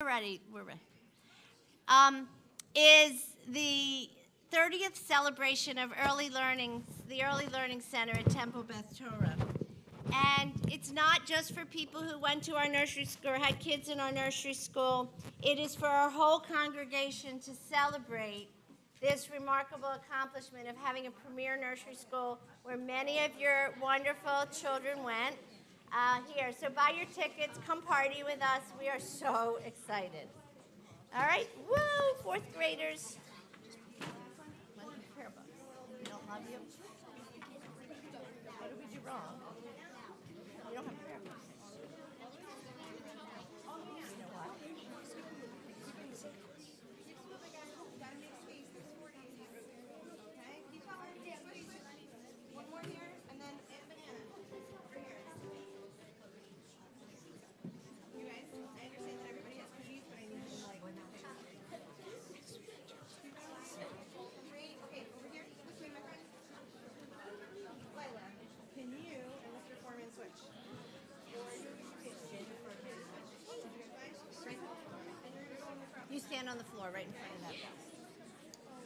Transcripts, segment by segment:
We're ready. Is the 30th celebration of early learning, the Early Learning Center at Temple Beth Torah. And it's not just for people who went to our nursery school or had kids in our nursery school. It is for our whole congregation to celebrate this remarkable accomplishment of having a premier nursery school where many of your wonderful children went. Here, so buy your tickets, come party with us. We are so excited. All right, woo, fourth graders. We don't love you. What did we do wrong? You don't have prayer books. You know what? One more here, and then banana. Over here. You guys, I understand that everybody has cookies, but I need them like three. Okay, over here. This way, my friend. Lila, can you and Mr. Foreman switch? You stand on the floor right in front of that bus.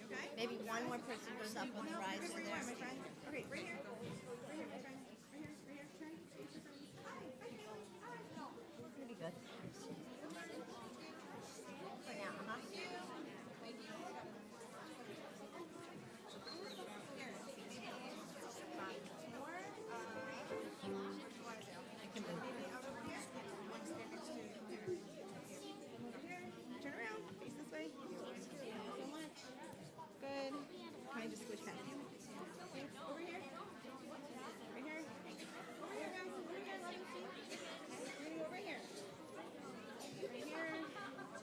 Okay? Maybe one more person goes up on the riser Where you there. are, my friend. Okay, right here. Right here, my friend. Right here, right here. Turn. Face your friend. Hi. Pretty good. For now, Turn around. Face this way. Thank you so much. Good. Can I just switch past you? Thanks. Over here. Right here. Over here, guys. Over here. Let me see. We're gonna go right here. Right here.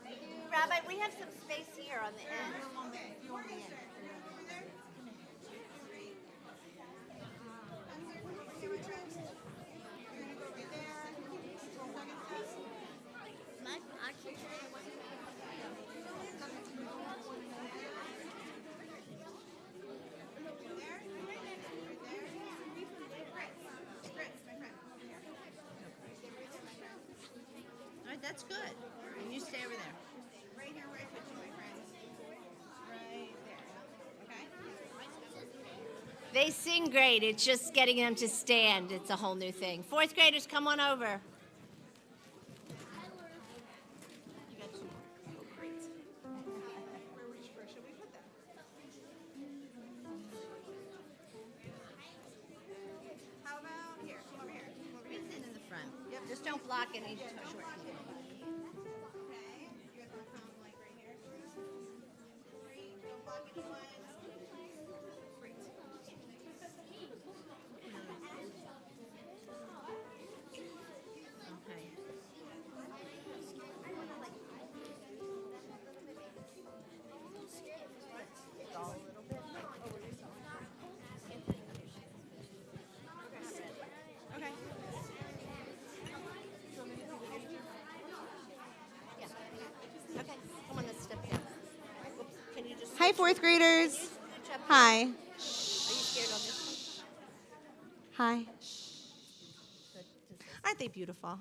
Thank you. Rabbi, we have some space here on the end. Okay. You want me in? Over there. Great. Over here, my friend. You're gonna go right there. 12 seconds. All right, that's good. And you stay over there. Right here where I put you, my friends. Right there. Okay? They sing great. It's just getting them to stand. It's a whole new thing. Fourth graders, come on over. You got two more. Oh, great. Where should we put them? How about here? Come over here. Come over here. Sit in the front. Yep. Just don't block any short people. Okay. You guys want to come like right here? Great. Don't block anyone. Great. Okay. Go a little bit. Okay. Yeah. Okay. Come on, let's step down. Whoops. Can you just Hi, fourth graders. switch up? Hi. Are you scared on this Hi. one? Good. Aren't they beautiful?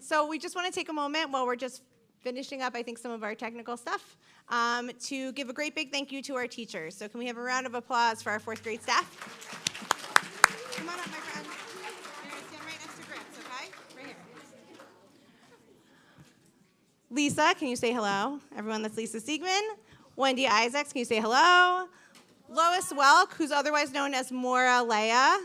So we just want to take a moment while we're just finishing up, I think, some of our technical stuff, to give a great big thank you to our teachers. So can we have a round of applause for our fourth grade staff? Come on up, my friend. You're going to stand right next to Grips, okay? Right here. Lisa, can you say hello? Everyone, that's Lisa Siegman. Wendy Isaacs, can you say hello? Lois Welk, who's otherwise known as Mora Leia,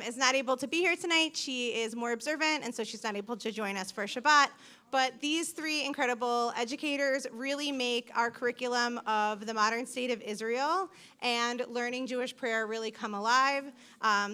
is not able to be here tonight. She is more observant, and so she's not able to join us for Shabbat. But these three incredible educators really make our curriculum of the modern state of Israel and learning Jewish prayer really come alive.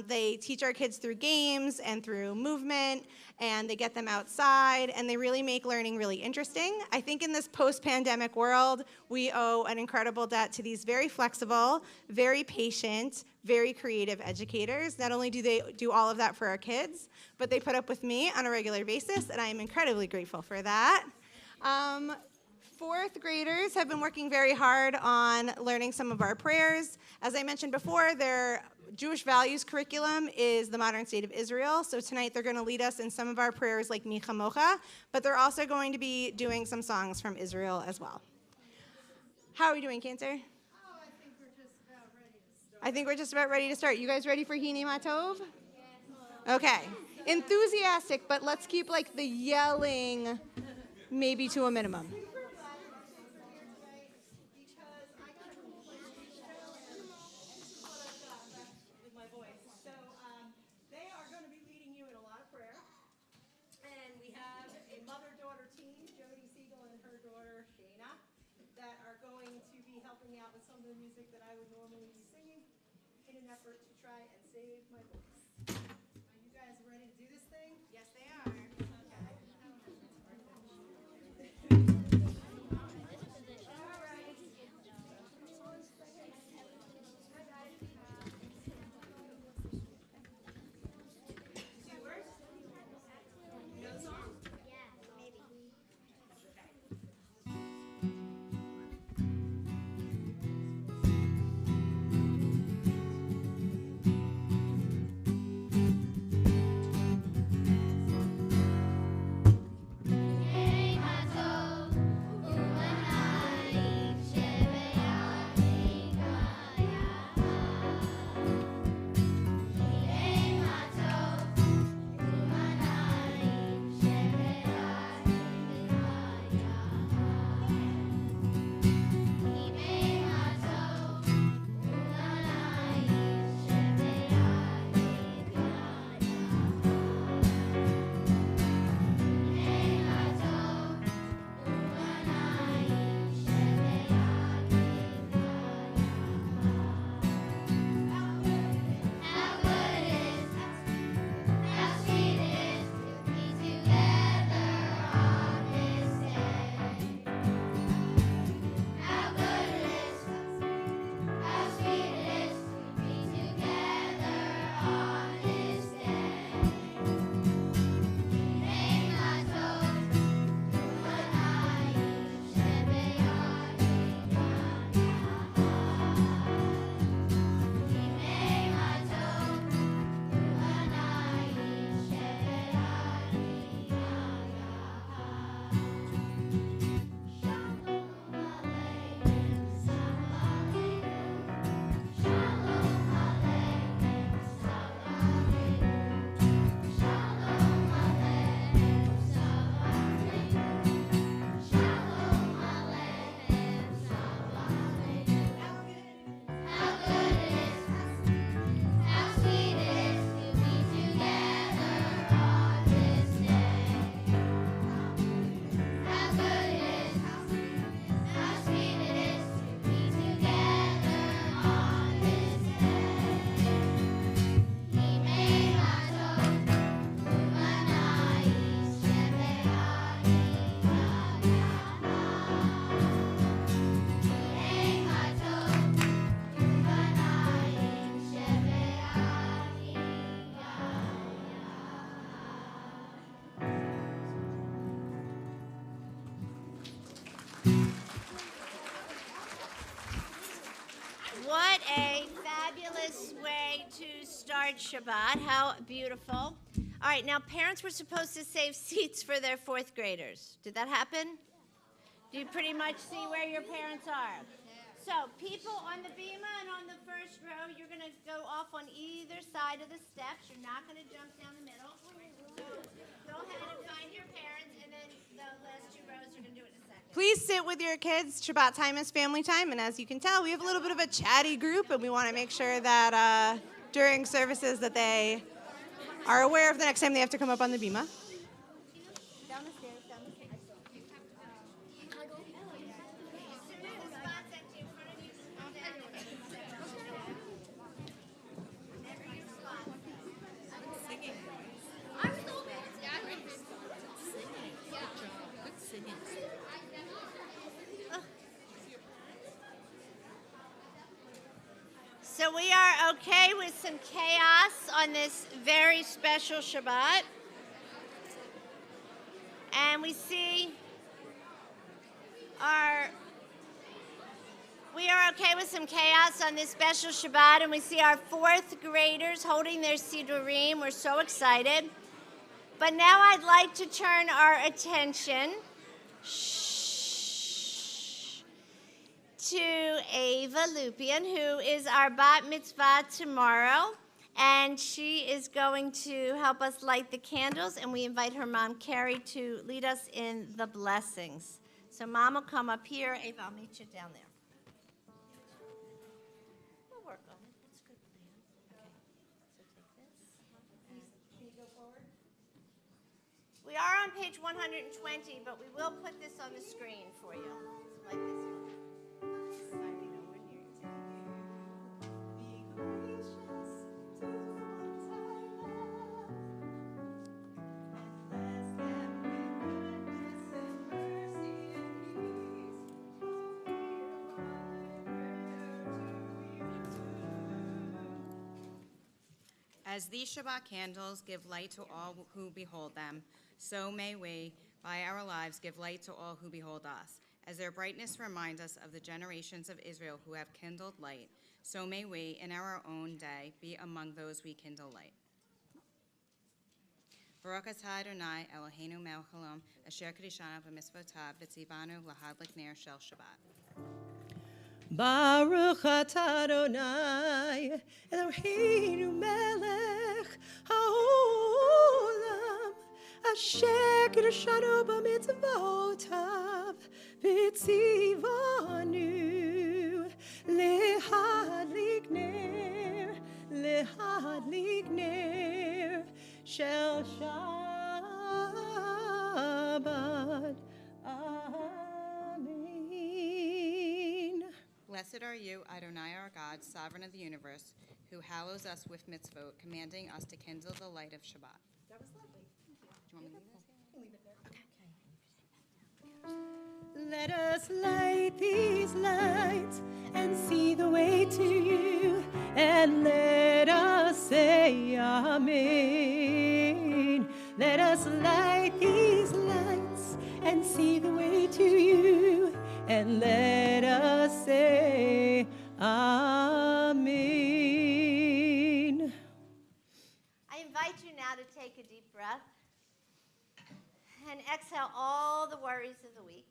They teach our kids through games and through movement, and they get them outside, and they really make learning really interesting. I think in this post-pandemic world, we owe an incredible debt to these very flexible, very patient, very creative educators. Not only do they do all of that for our kids, but they put up with me on a regular basis, and I am incredibly grateful for that. Fourth graders have been working very hard on learning some of our prayers. As I mentioned before, they're Jewish values curriculum is the modern state of Israel. So tonight they're going to lead us in some of our prayers like Mi Chamocha, but they're also going to be doing some songs from Israel as well. How are we doing, Cantor? I think we're just about ready to start. You guys ready for Hine Matov? Okay. Enthusiastic, but let's keep like the yelling maybe to a minimum. Out with some of the music that I would normally be singing in an effort to try and save my voice. Are you guys ready to do this thing? Yes, they are. What a fabulous way to start Shabbat. How beautiful. All right, now parents were supposed to save seats for their fourth graders. Did that happen? Do you pretty much see where your parents are? So people on the bima and on the first row, you're going to go off on either side of the steps. You're not going to jump down the middle. Go ahead and find your parents, and then the last two rows, you're going to do it in a second. Please sit with your kids. Shabbat time is family time, and as you can tell, we have a little bit of a chatty group, and we want to make sure that during services that they are aware of the next time they have to come up on the bima. Down the stairs, down the stairs. So we are okay with some chaos on this very special Shabbat. And we are okay with some chaos on this special Shabbat, and we see our fourth graders holding their Sidurim. We're so excited. But now I'd like to turn our attention to Ava Lupian, who is our bat mitzvah tomorrow. And she is going to help us light the candles, and we invite her mom, Carrie, to lead us in the blessings. So Mom will come up here. Ava, I'll meet you down there. We'll work on it. That's good plan. Okay. So take this. Can you go forward? We are on page 120, but we will put this on the screen for you. Like this. As these Shabbat candles give light to all who behold them, so may we, by our lives, give light to all who behold us. As their brightness reminds us of the generations of Israel who have kindled light, so may we, in our own day, be among those we kindle light. Baruch atah Adonai Eloheinu melech haolam, asher kadishanu b'mitzvotav v'tzivanu lahadlik ner shel Shabbat. Baruch atah Adonai Eloheinu melech haolam asher kiddushanu b'mitzvotav v'tzivanu lehadlik ner shel Shabbat. Amen. Blessed are you, Adonai our God, sovereign of the universe, who hallows us with mitzvot, commanding us to kindle the light of Shabbat. That was lovely. Do you want me to leave this? Leave it there. Let us light these lights and see the way to you, and let us say Amen. Let us light these lights and see the way to you, and let us say Amen. I invite you now to take a deep breath and exhale all the worries of the week.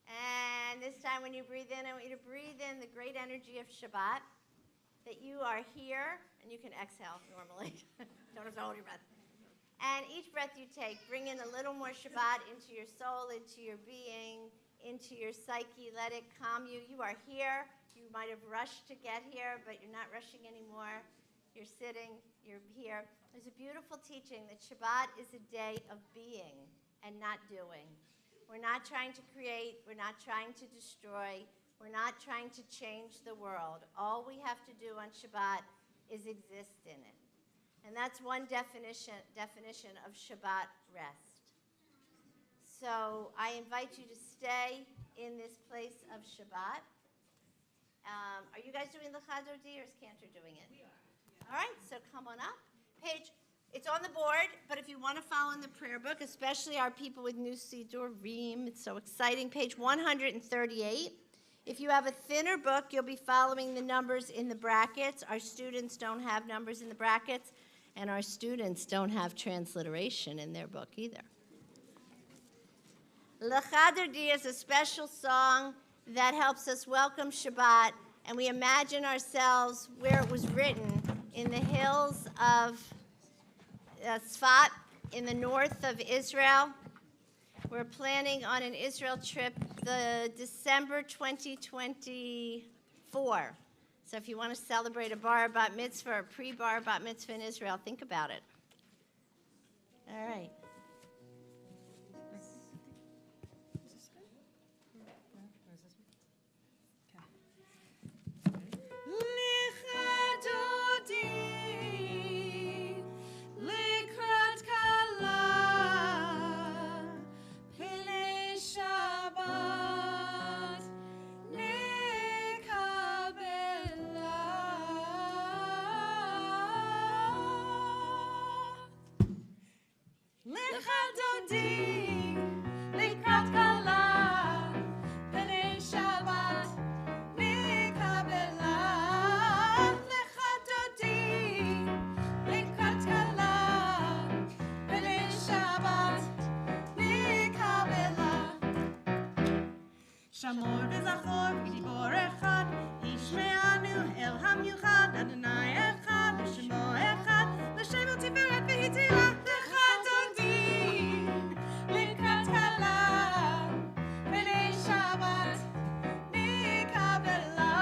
And this time when you breathe in, I want you to breathe in the great energy of Shabbat, that you are here, and you can exhale normally. Don't have to hold your breath. And each breath you take, bring in a little more Shabbat into your soul, into your being, into your psyche. Let it calm you. You are here. You might have rushed to get here, but you're not rushing anymore. You're sitting. You're here. There's a beautiful teaching that Shabbat is a day of being and not doing. We're not trying to create. We're not trying to destroy. We're not trying to change the world. All we have to do on Shabbat is exist in it. And that's one definition of Shabbat rest. So I invite you to stay in this place of Shabbat. Are you guys doing the Chadodi, or is Cantor doing it? We are. Yeah. All right, so come on up. It's on the board, but if you want to follow in the prayer book, especially our people with new Sidurim, it's so exciting. Page 138. If you have a thinner book, you'll be following the numbers in the brackets. Our students don't have numbers in the brackets, and our students don't have transliteration in their book either. L'Chadodi is a special song that helps us welcome Shabbat, and we imagine ourselves where it was written in the hills of Sfat in the north of Israel. We're planning on an Israel trip the December 2024. So if you want to celebrate a bar bat mitzvah or pre-bar bat mitzvah in Israel, think about it. All right. Let שמור וזכור וגיבור אחד, ישמענו אל המיוחד, אדוני אחד, ושמו אחד, לשם ותפארת והתהילה, לך דודי, לקראת כלה, פני שבת נקבלה,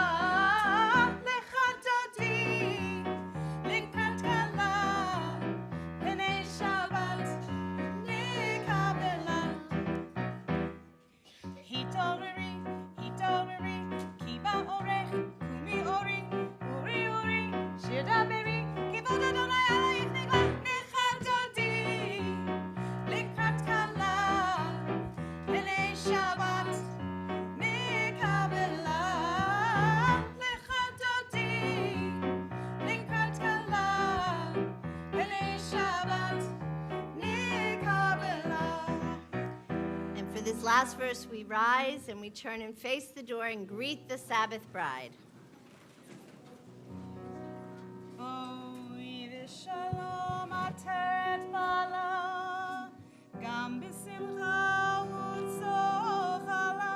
לך דודי, לקראת כלה, פני שבת נקבלה. התעוררי, התעוררי, כי באורך, קומי אורי, אורי אורי, שדברי, כבוד אדוני עלייך נגלה, נכדתי, לקראת כלה, פני שבת נקבלה, נכדתי, לקראת כלה, פני שבת נקבלה. And for this last verse, we rise and we turn and face the door and greet the Sabbath bride. בואי ושלום עטרת בעלה, גם בשמחה וצוחלה,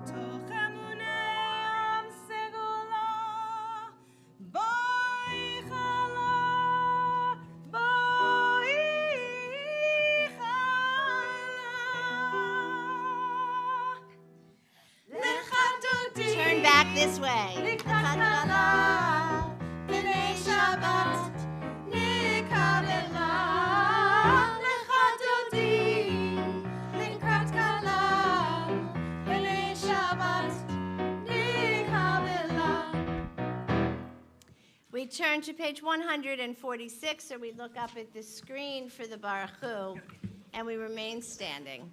תוך אמוני עם סגולה. בואי חלה, בואי חלה. לך דודי, Turn back this way. לקראת כלה, פני שבת נקבלה. לך דודי, לקראת כלה, פני שבת נקבלה. We turn to page 146, or we look up at the screen for the Baruch Hu, and we remain standing.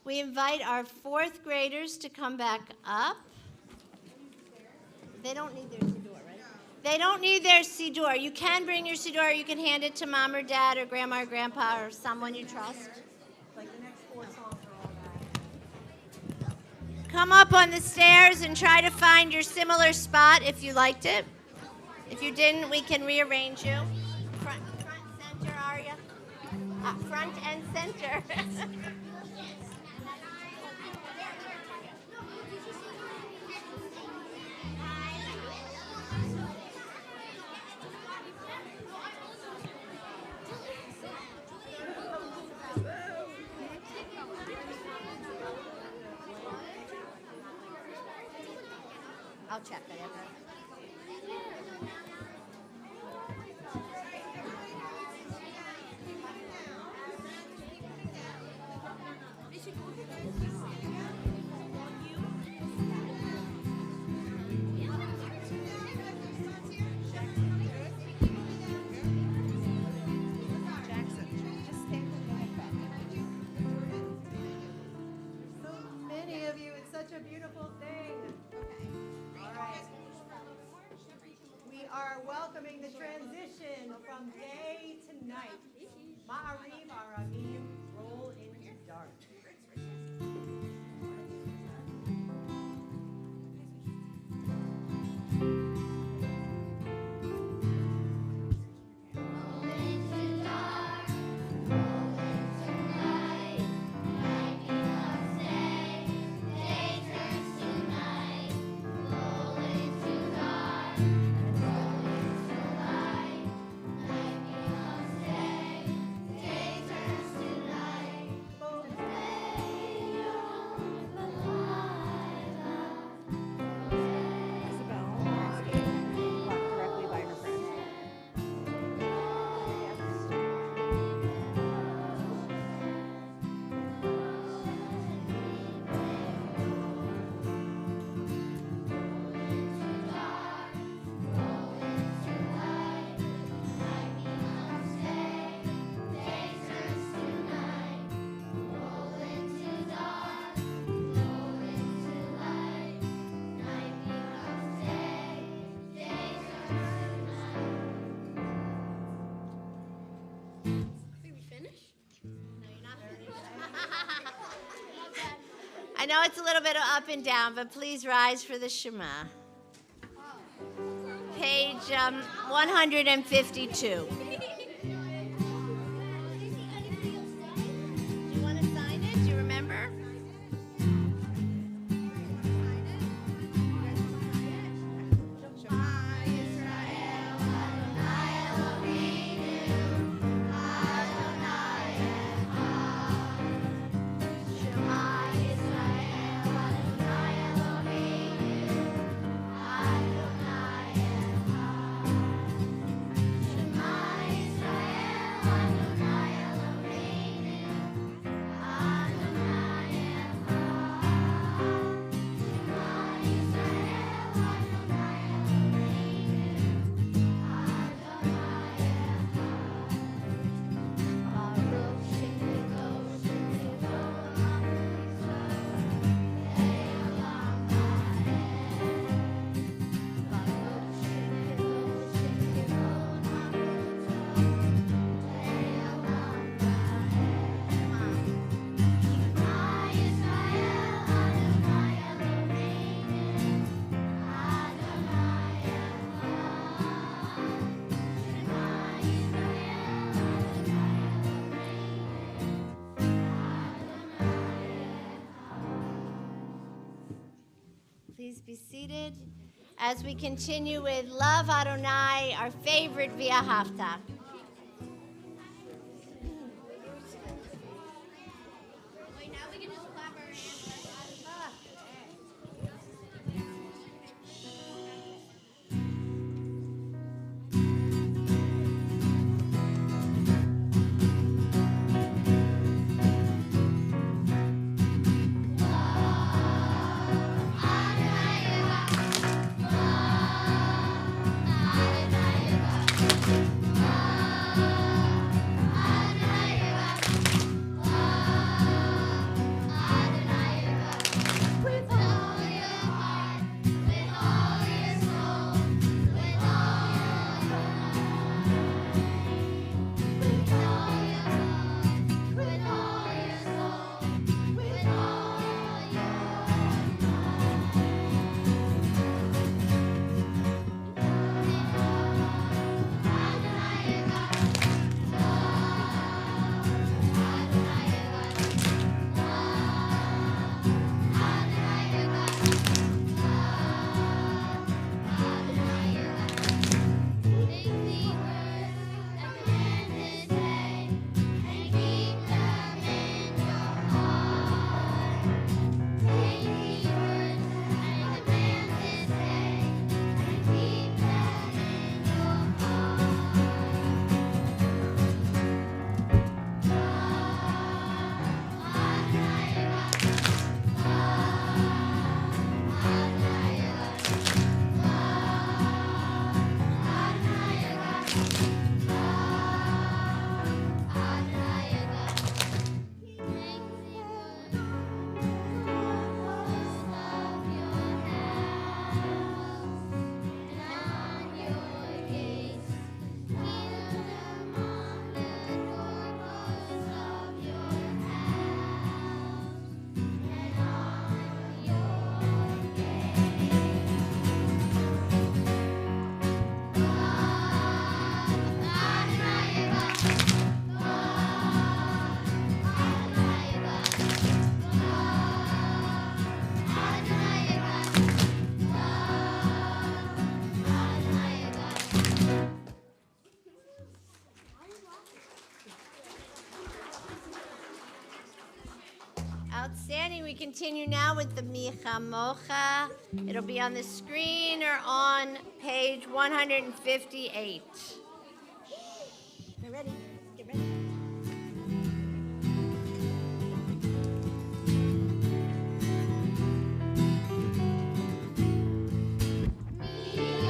We invite our fourth graders to come back up. They don't need their siddur, right? They don't need their siddur. You can bring your siddur. You can hand it to mom or dad or grandma or grandpa or someone you trust. Come up on the stairs and try to find your similar spot if you liked it. If you didn't, we can rearrange you. Front center, are you? Front and center. I'll check it. Many of you, it's such a beautiful thing. All right. We are welcoming the transition from day to night. Ma'ariv Aramim, roll into dark. I know it's a little bit of up and down, but please rise for the Shema. Page 152. Do you want to sign it? Do you remember? Please be seated as we continue with Love Adonai, our favorite Via Hafta. Outstanding. We continue now with the Micha Mocha. It'll be on the screen or on page 158. We're ready. Get ready. Thank you.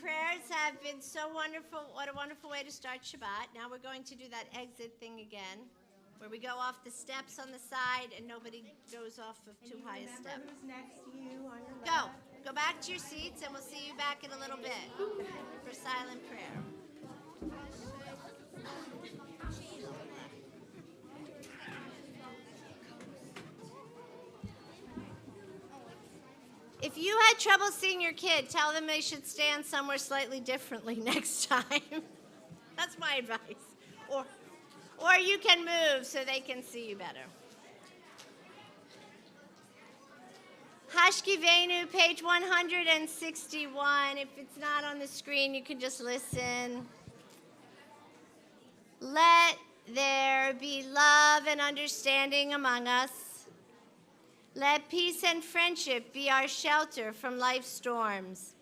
prayers have been so wonderful. What a wonderful way to start Shabbat. Now we're going to do that exit thing again, where we go off the steps on the side and nobody goes off of too high a step. Remember who's next to you on your Go. left. Go back to your seats, and we'll see you back in a little bit for silent prayer. If you had trouble seeing your kid, tell them they should stand somewhere slightly differently next time. That's my advice. Or you can move so they can see you better. Hashkivenu, page 161. If it's not on the screen, you can just listen. Let there be love and understanding among us. Let peace and friendship be our shelter from life's storms.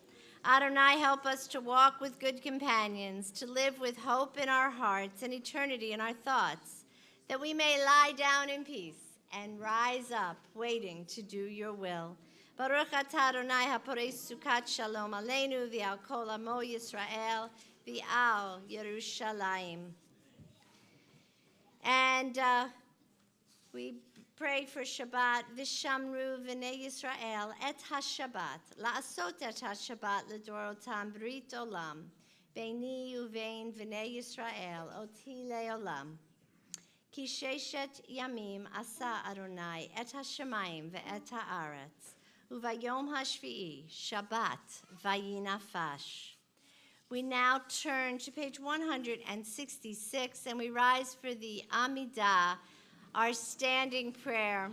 Adonai, help us to walk with good companions, to live with hope in our hearts and eternity in our thoughts, that we may lie down in peace and rise up, waiting to do your will. Baruch atah Adonai haporei sukat shalom aleinu v'al kol amo Yisrael v'al Yerushalayim. And we pray for Shabbat, Vishamru v'nei Yisrael et ha-Shabbat, la'asot et ha-Shabbat l'dorotam brit olam, beini uvein v'nei Yisrael, oti le'olam. Ki sheshet yamim asa Adonai et ha-shamayim ve'et ha'aretz, uvayom hashvi'i, Shabbat vayinafash. We now turn to page 166, and we rise for the Amidah, our standing prayer.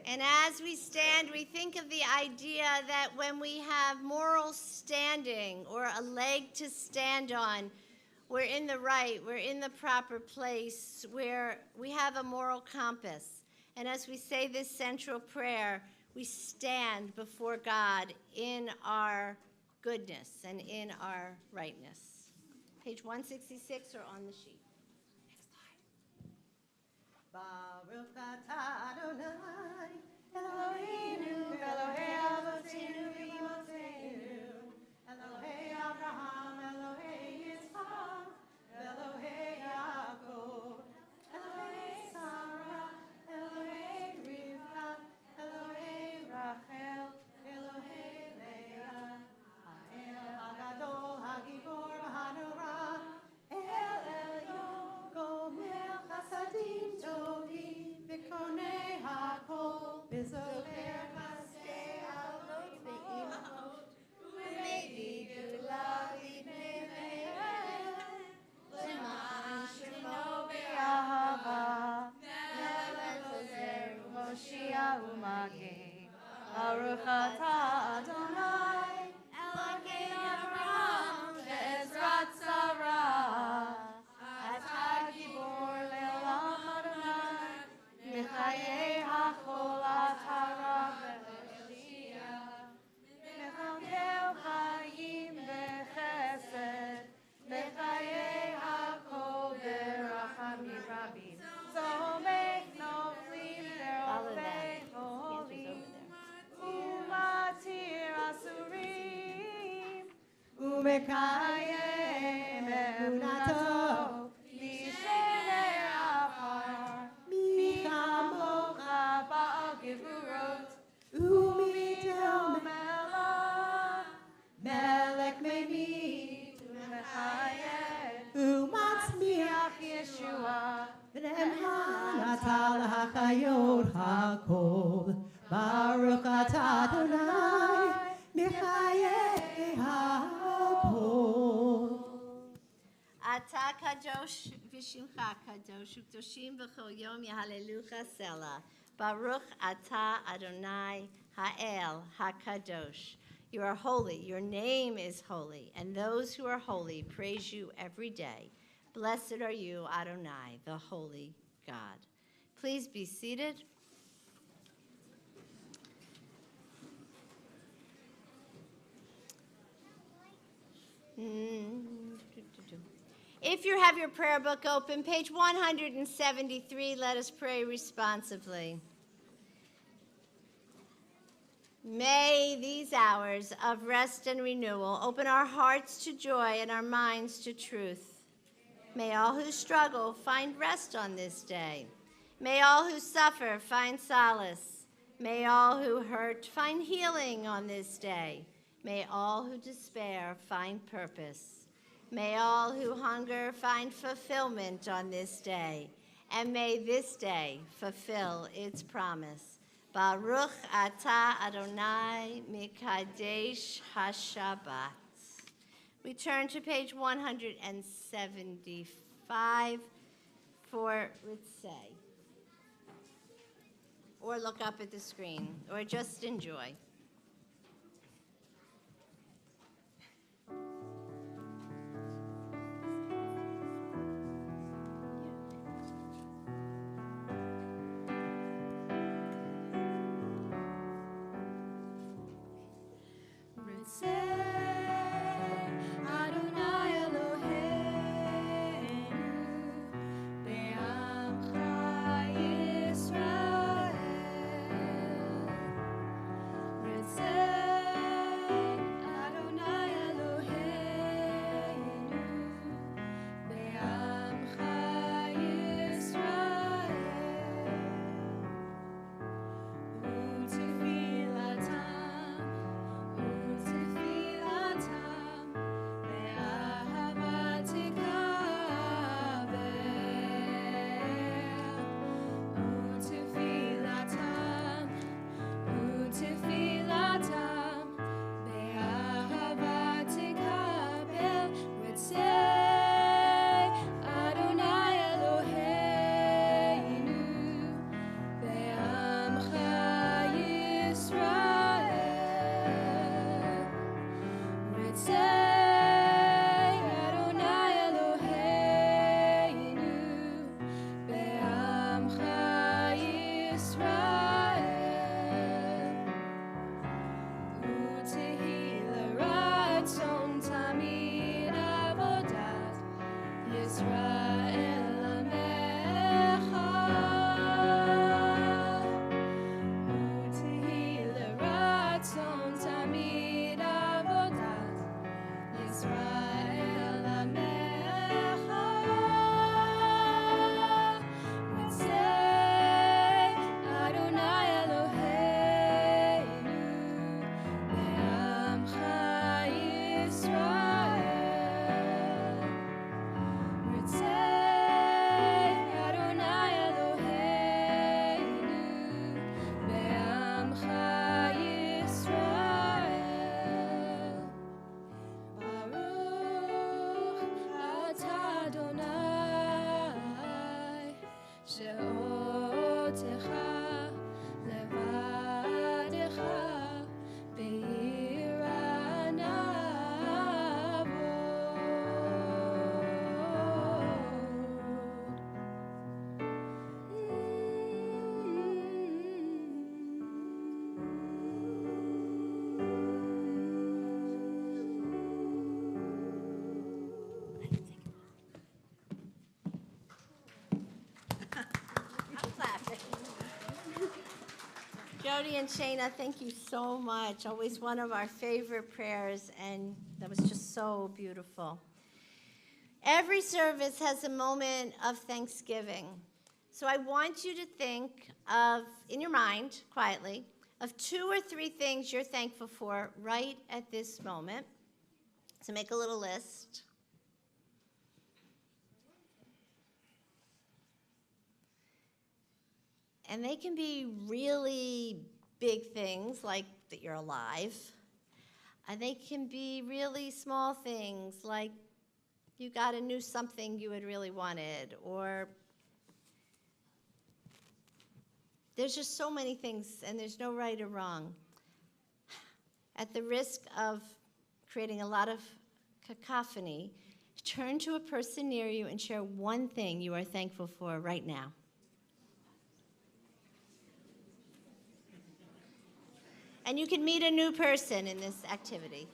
And as we stand, we think of the idea that when we have moral standing or a leg to stand on, we're in the right, we're in the proper place, where we have a moral compass. And as we say this central prayer, we stand before God in our goodness and in our rightness. Page 166 or on the sheet. Next slide. Baruch atah Adonai, Eloheinu, Elohei Avotenu v'Imotenu, Elohei Abraham, Elohei Yitzchak, Elohei Yaakov, Elohei Sarah, Elohei Rivka, Elohei Rachel, Elohei Leah, Ha'el Hagadol, Hagibor, Hanurah, El Elyon, Gomer Chasadim Tovim, V'konei Hakol, V'zover Chasdei Alot Ve'imot, U'mevi Geulah Libnei Me'el, L'man Shemo Be'ahava, Melech Ozer U'Moshia U'Mageh, Baruch atah Adonai, Elokeinu Avraham ve'Ezrat Sarah, Atah Gibor le'olam Adonai, Mechayei hachol atah Rab ve'Mashiach, Mechangel chayim v'chesed, Mechayei hakol v'rachamim rabim, Zomech noflim ve'ofei olim, Umatir asurim, Umekayem emunato, Mishenei afar, Mikamocha ba'al gevurot, Umidel melah, Melech meimit, Umechayem, Umatzmiach Yeshua, V'nemhan atah l'hachayot hakol, Baruch atah Adonai, Mechayei hakol. Ata kadosh v'shimcha kadosh u'kdoshim b'chol yom yahalelucha selah. Baruch ata Adonai ha'el hakadosh. You are holy, your name is holy, and those who are holy praise you every day. Blessed are you, Adonai, the holy God. Please be seated. If you have your prayer book open, page 173, let us pray responsively. May these hours of rest and renewal open our hearts to joy and our minds to truth. May all who struggle find rest on this day. May all who suffer find solace. May all who hurt find healing on this day. May all who despair find purpose. May all who hunger find fulfillment on this day. And may this day fulfill its promise. Baruch atah Adonai mikadesh hashabbat. We turn to page 175 for Ritzay. Or look up at the screen, or just enjoy. Jody and Shayna, thank you so much. Always one of our favorite prayers, and that was just so beautiful. Every service has a moment of thanksgiving. So I want you to think of, in your mind, quietly, of 2 or 3 things you're thankful for right at this moment. So make a little list. And they can be really big things, like that you're alive. And they can be really small things, like you got a new something you had really wanted, or there's just so many things, and there's no right or wrong. At the risk of creating a lot of cacophony, turn to a person near you and share one thing you are thankful for right now. And you can meet a new person in this activity.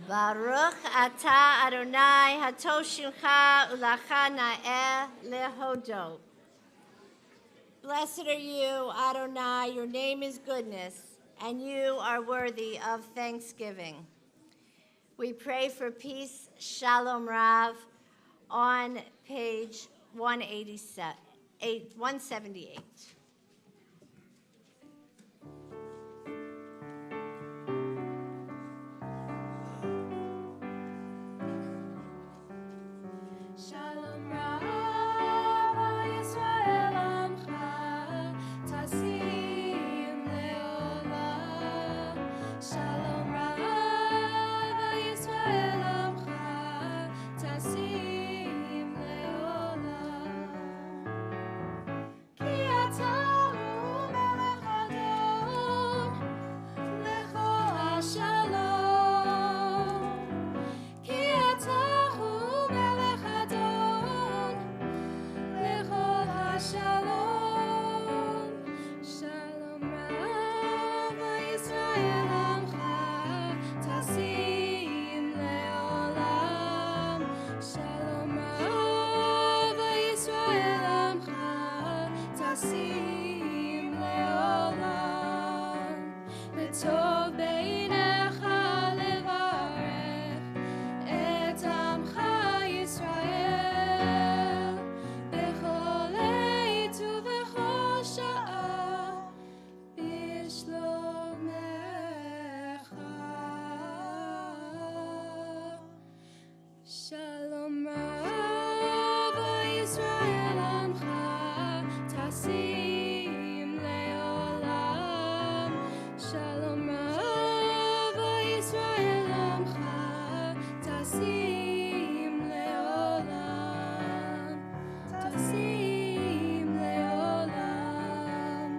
Baruch atah Adonai hatoshincha ulacha na'eh lehodo. Blessed are you, Adonai, your name is goodness, and you are worthy of thanksgiving. We pray for peace, Shalom Rav, on page 178. Shalom Rav, Yisrael Amcha, Tasim Leolam. Shalom Rav, Yisrael Amcha, Tasim Leolam. Ki ata hu melech Adon, lecho hashalom. Ki ata hu melech Adon, lecho hashalom. Shalom Rav, Yisrael Amcha, Tasim Leolam. Shalom Rav, Yisrael Amcha, Tasim Leolam. V'tov beinecha levarech et amcha Yisrael bechol עת ובכל שעה בשלומך. Shalom Rav, Yisrael Amcha, Tasim Leolam. Shalom Rav, Yisrael Amcha, Tasim Leolam. Tasim Leolam.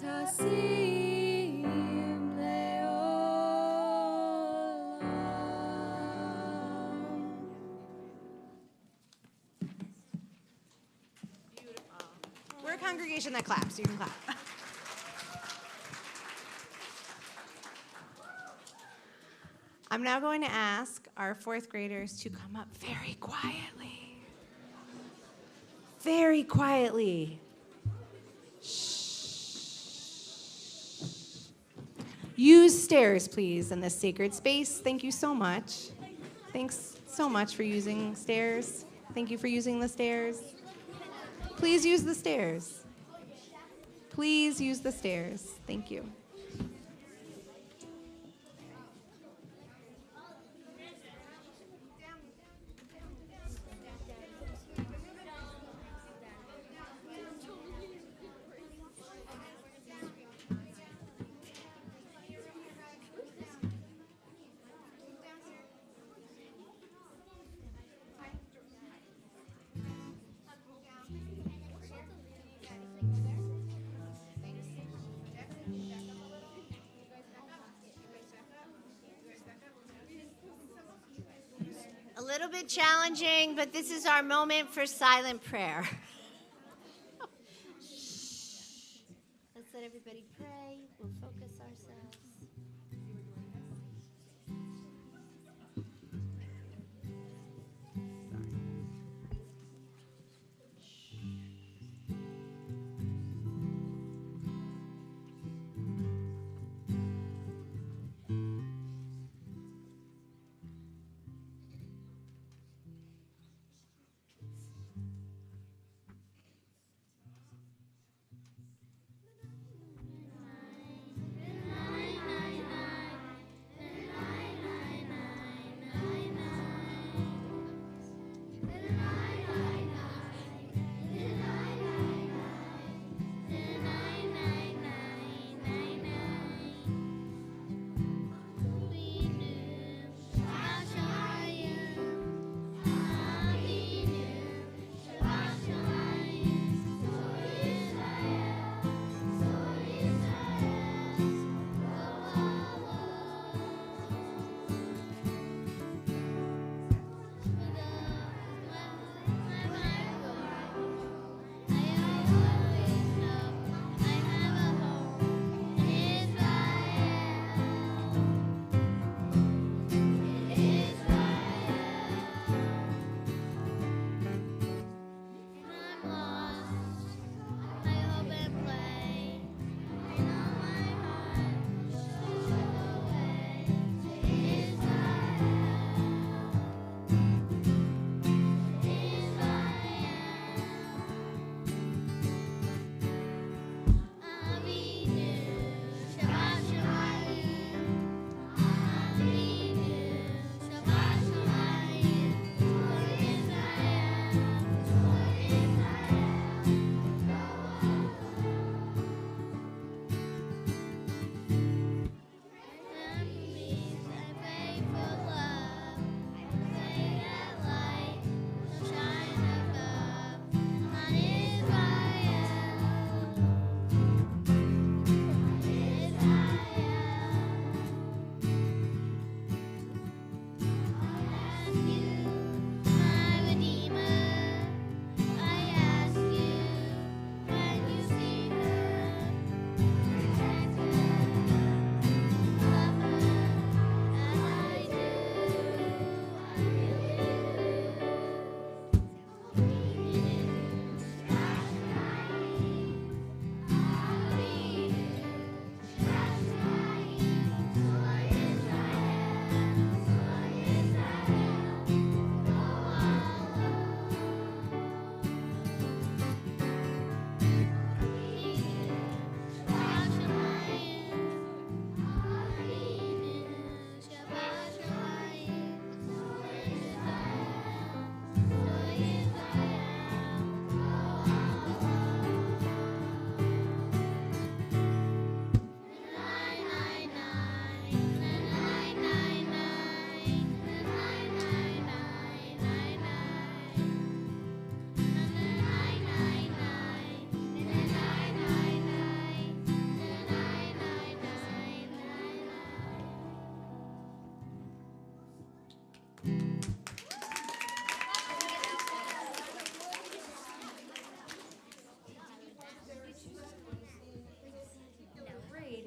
Tasim Leolam. We're a congregation that claps, so you can clap. I'm now going to ask our fourth graders to come up very quietly. Very quietly. Shh. Use stairs, please, in this sacred space. Thank you so much. Thanks so much for using stairs. Thank you for using the stairs. Please use the stairs. Please use the stairs. Thank you. A little bit challenging, but this is our moment for silent prayer. Let's let everybody pray. We'll focus ourselves.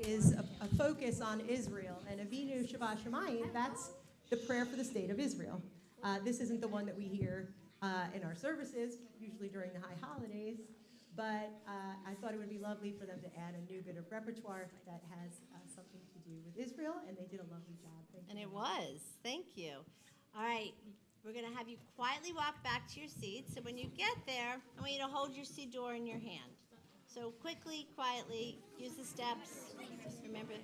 is a focus on Israel. And Avinu Shabbat Shemayim, that's the prayer for the state of Israel. This isn't the one that we hear in our services, usually during the high holidays, but I thought it would be lovely for them to add a new bit of repertoire that has something to do with Israel, and they did a lovely job. Thank you. And it was. Thank you. All right. We're going to have you quietly walk back to your seat. So when you get there, I want you to hold your siddur in your hand. So quickly, quietly, use the steps. Remember,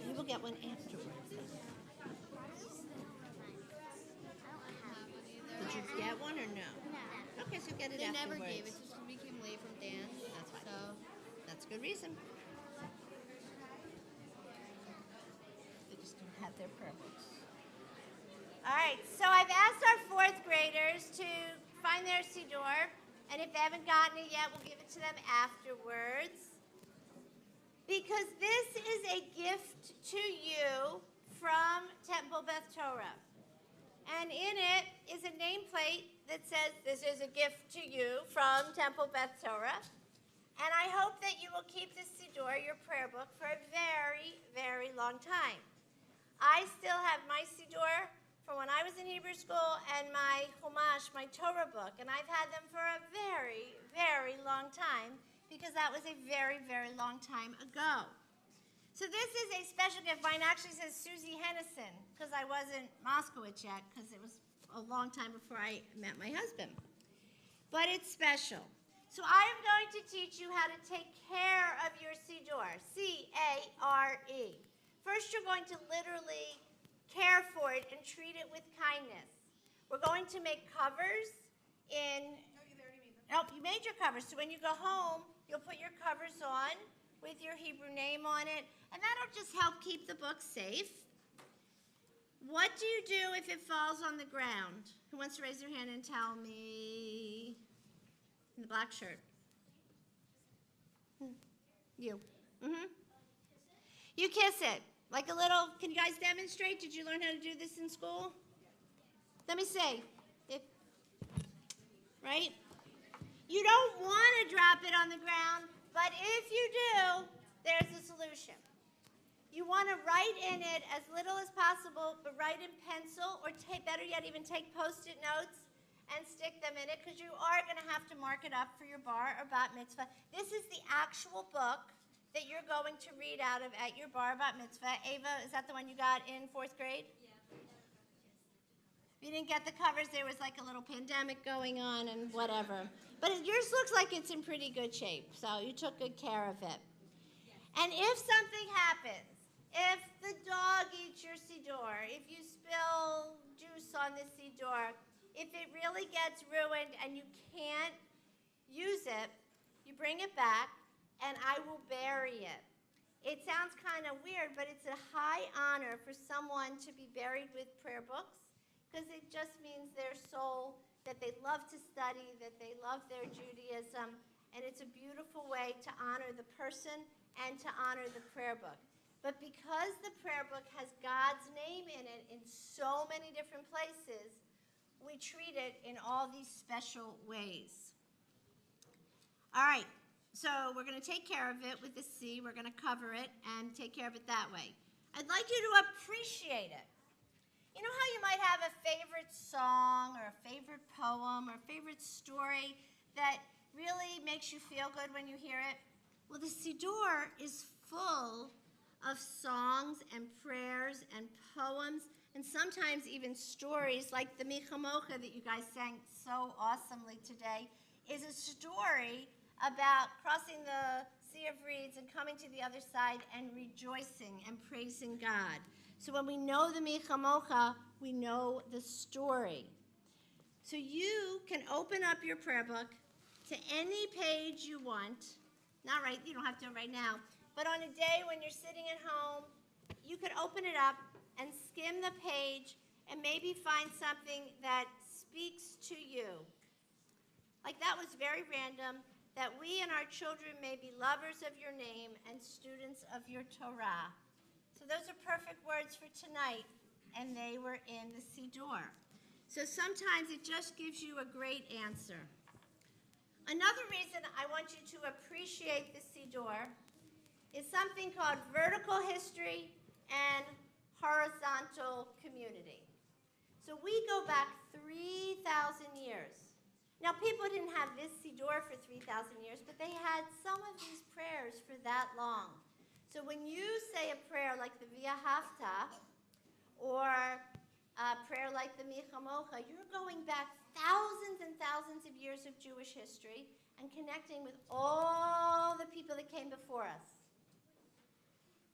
you will get one afterwards. Did you get one or no? Okay, so get it They afterwards. never gave it, just we came late from dance. That's fine. So That's a good reason. They just don't have their prayer books. All right, so I've asked our fourth graders to find their siddur, and if they haven't gotten it yet, we'll give it to them afterwards. Because this is a gift to you from Temple Beth Torah. And in it is a nameplate that says, "This is a gift to you from Temple Beth Torah." And I hope that you will keep this siddur, your prayer book, for a very, very long time. I still have my siddur from when I was in Hebrew school and my Chumash, my Torah book, and I've had them for a very, very long time because that was a very, very long time ago. So this is a special gift. Mine actually says Susie Hennison because I wasn't Moskowitz yet because it was a long time before I met my husband. But it's special. So I am going to teach you how to take care of your siddur, C-A-R-E. First, you're going to literally care for it and treat it with kindness. We're going to make covers in... No, you already made them. Oh, you made your covers. So when you go home, you'll put your covers on with your Hebrew name on it, and that'll just help keep the book safe. What do you do if it falls on the ground? Who wants to raise their hand and tell me? In the black shirt. You. You kiss it. Like a little, can you guys demonstrate? Did you learn how to do this in school? Let me see. Right? You don't want to drop it on the ground, but if you do, there's a solution. You want to write in it as little as possible, but write in pencil, or better yet, even take Post-it notes and stick them in it, because you are going to have to mark it up for your bar or bat mitzvah. This is the actual book that you're going to read out of at your bar or bat mitzvah. Ava, is that the one you got in 4th grade? Yeah. If you didn't get the covers, there was like a little pandemic going on and whatever. But yours looks like it's in pretty good shape, so you took good care of it. And if something happens, if the dog eats your siddur, if you spill juice on the siddur, if it really gets ruined and you can't use it, you bring it back and I will bury it. It sounds kind of weird, but it's a high honor for someone to be buried with prayer books because it just means their soul, that they love to study, that they love their Judaism, and it's a beautiful way to honor the person and to honor the prayer book. But because the prayer book has God's name in it in so many different places, we treat it in all these special ways. All right, so we're going to take care of it with the C. We're going to cover it and take care of it that way. I'd like you to appreciate it. You know how you might have a favorite song or a favorite poem or a favorite story that really makes you feel good when you hear it? Well, the siddur is full of songs and prayers and poems and sometimes even stories like the Michamocha that you guys sang so awesomely today is a story about crossing the Sea of Reeds and coming to the other side and rejoicing and praising God. So when we know the Michamocha, we know the story. So you can open up your prayer book to any page you want. Not right, you don't have to right now. But on a day when you're sitting at home, you could open it up and skim the page and maybe find something that speaks to you. Like that was very random, that we and our children may be lovers of your name and students of your Torah. So those are perfect words for tonight, and they were in the siddur. So sometimes it just gives you a great answer. Another reason I want you to appreciate the Siddur is something called vertical history and horizontal community. So we go back 3,000 years. Now, people didn't have this Siddur for 3,000 years, but they had some of these prayers for that long. So when you say a prayer like the Via Hafta, or a prayer like the Michamocha, you're going back thousands and thousands of years of Jewish history and connecting with all the people that came before us.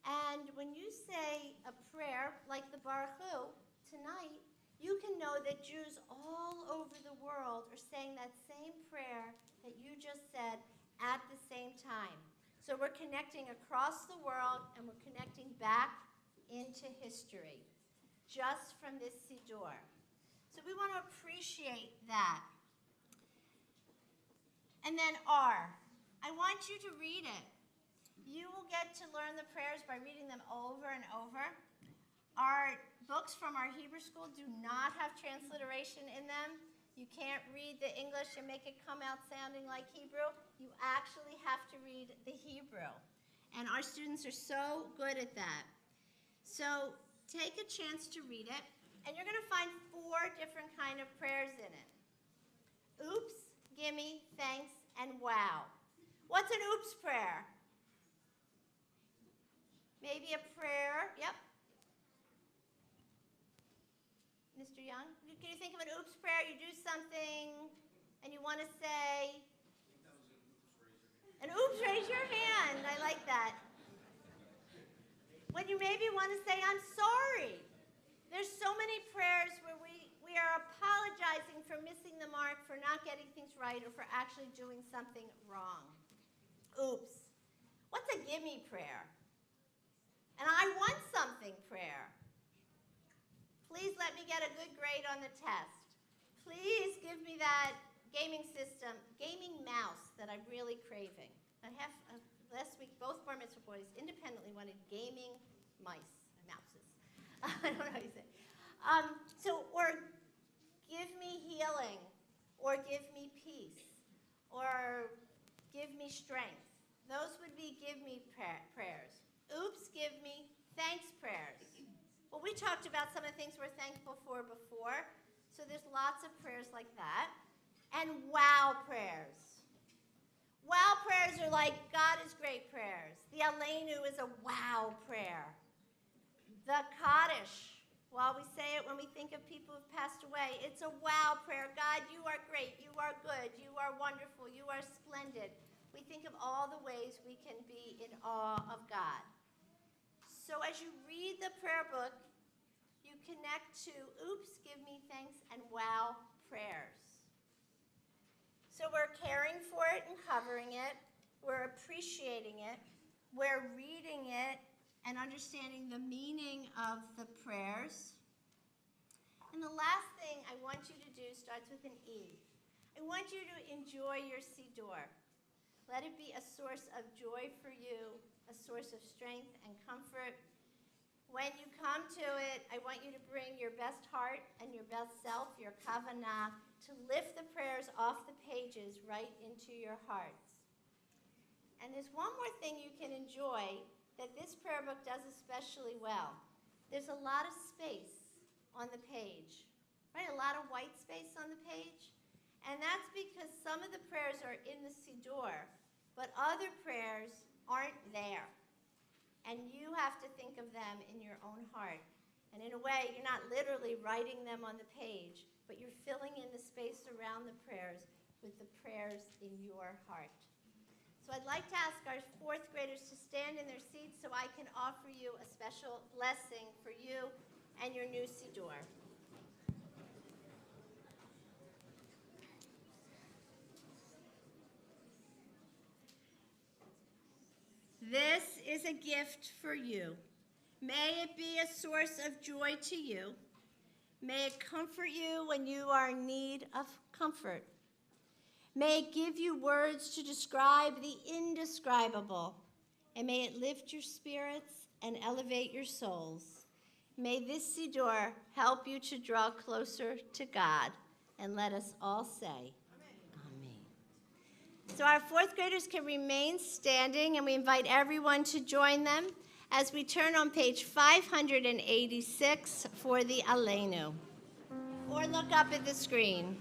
And when you say a prayer like the Baruch Hu tonight, you can know that Jews all over the world are saying that same prayer that you just said at the same time. So we're connecting across the world and we're connecting back into history just from this Siddur. So we want to appreciate that. And then R. I want you to read it. You will get to learn the prayers by reading them over and over. Our books from our Hebrew school do not have transliteration in them. You can't read the English and make it come out sounding like Hebrew. You actually have to read the Hebrew. And our students are so good at that. So take a chance to read it, and you're going to find 4 different kind of prayers in it. Oops, gimme, thanks, and wow. What's an oops prayer? Maybe a prayer, yep. Mr. Young, can you think of an oops prayer? You do something and you want to say, an oops, raise your hand. I like that. When you maybe want to say, I'm sorry. There's so many prayers where we are apologizing for missing the mark, for not getting things right, or for actually doing something wrong. Oops. What's a gimme prayer? And I want something prayer. Please let me get a good grade on the test. Please give me that gaming system, gaming mouse that I'm really craving. Last week, both bar mitzvah boys independently wanted gaming mouses. I don't know how you say it. Or give me healing, or give me peace, or give me strength. Those would be give me prayers. Oops, give me thanks prayers. Well, we talked about some of the things we're thankful for before, so there's lots of prayers like that. And wow prayers. Wow prayers are like God is great prayers. The Aleinu is a wow prayer. The Kaddish, while we say it when we think of people who've passed away, it's a wow prayer. God, you are great, you are good, you are wonderful, you are splendid. We think of all the ways we can be in awe of God. So as you read the prayer book, you connect to oops, give me thanks, and wow prayers. So we're caring for it and covering it. We're appreciating it. We're reading it and understanding the meaning of the prayers. And the last thing I want you to do starts with an E. I want you to enjoy your Siddur. Let it be a source of joy for you, a source of strength and comfort. When you come to it, I want you to bring your best heart and your best self, your kavanah, to lift the prayers off the pages right into your hearts. And there's one more thing you can enjoy that this prayer book does especially well. There's a lot of space on the page, right? A lot of white space on the page. And that's because some of the prayers are in the Siddur, but other prayers aren't there. And you have to think of them in your own heart. And in a way, you're not literally writing them on the page, but you're filling in the space around the prayers with the prayers in your heart. So I'd like to ask our 4th graders to stand in their seats so I can offer you a special blessing for you and your new Siddur. This is a gift for you. May it be a source of joy to you. May it comfort you when you are in need of comfort. May it give you words to describe the indescribable. And may it lift your spirits and elevate your souls. May this Siddur help you to draw closer to God. And let us all say, Amen. our fourth graders can remain standing, and we invite everyone to join them as we turn on page 586 for the Aleinu. Or look up at the screen.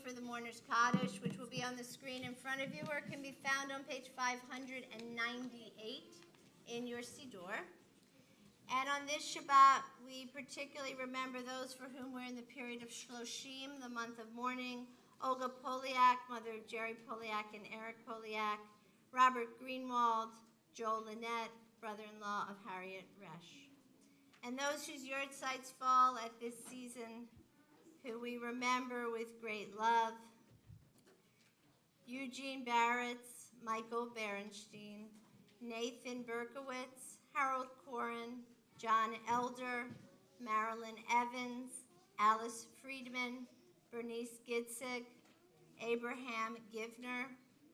For the Mourner's Kaddish, which will be on the screen in front of you, or it can be found on page 598 in your Siddur. And on this Shabbat, we particularly remember those for whom we're in the period of Shloshim, the month of mourning: Olga Poliak, mother of Jerry Poliak and Eric Poliak; Robert Greenwald; Joel Lynette, brother-in-law of Harriet Resch. And those whose yahrzeits fall at this season, who we remember with great love: Eugene Barretts, Michael Berenstein, Nathan Berkowitz, Harold Corin, John Elder, Marilyn Evans, Alice Friedman, Bernice Gitzig, Abraham Givner,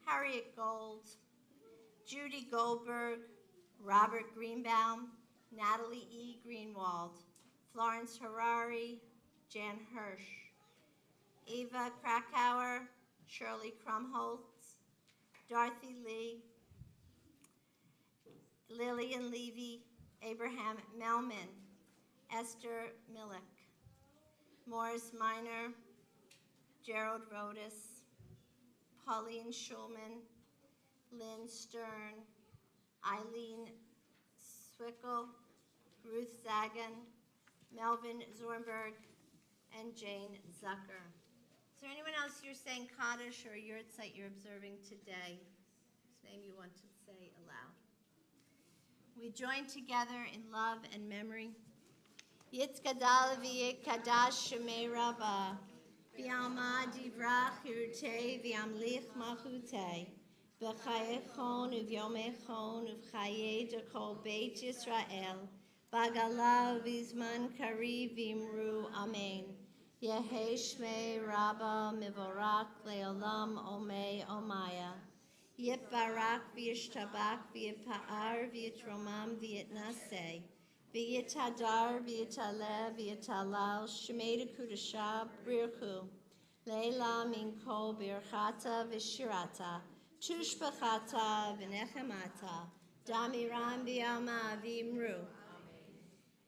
Harriet Gold, Judy Goldberg, Robert Greenbaum, Natalie E. Greenwald, Florence Harari, Jan Hirsch, Eva Krakauer, Shirley Krumholtz, Dorothy Lee, Lillian Levy, Abraham Melman, Esther Millick, Morris Miner, Gerald Rodas, Pauline Schulman, Lynn Stern, Eileen Swickel, Ruth Zagan, Melvin Zornberg, and Jane Zucker. Is there anyone else you're saying Kaddish or yahrzeit you're observing today, whose name you want to say aloud? We join together in love and memory. Yitzkadal v'yitkadash shemei Rabba, v'yama divrach hirutei v'yamlich malchutei, b'chayechon uvyomechon uv'chayei dekol beit Yisrael, bagala v'zman kari v'imru amen. Yehi shmei Rabba mivorak leolam omei omaya. Yitbarak v'yishtabak v'yipa'ar v'yitromam v'yitnaseh. V'yitadar v'yitalev v'yitalal shmei dekudashah brirchu. Leila min kol birchata v'shirata. Tushbachata v'nechemata. Damiram v'yama v'imru.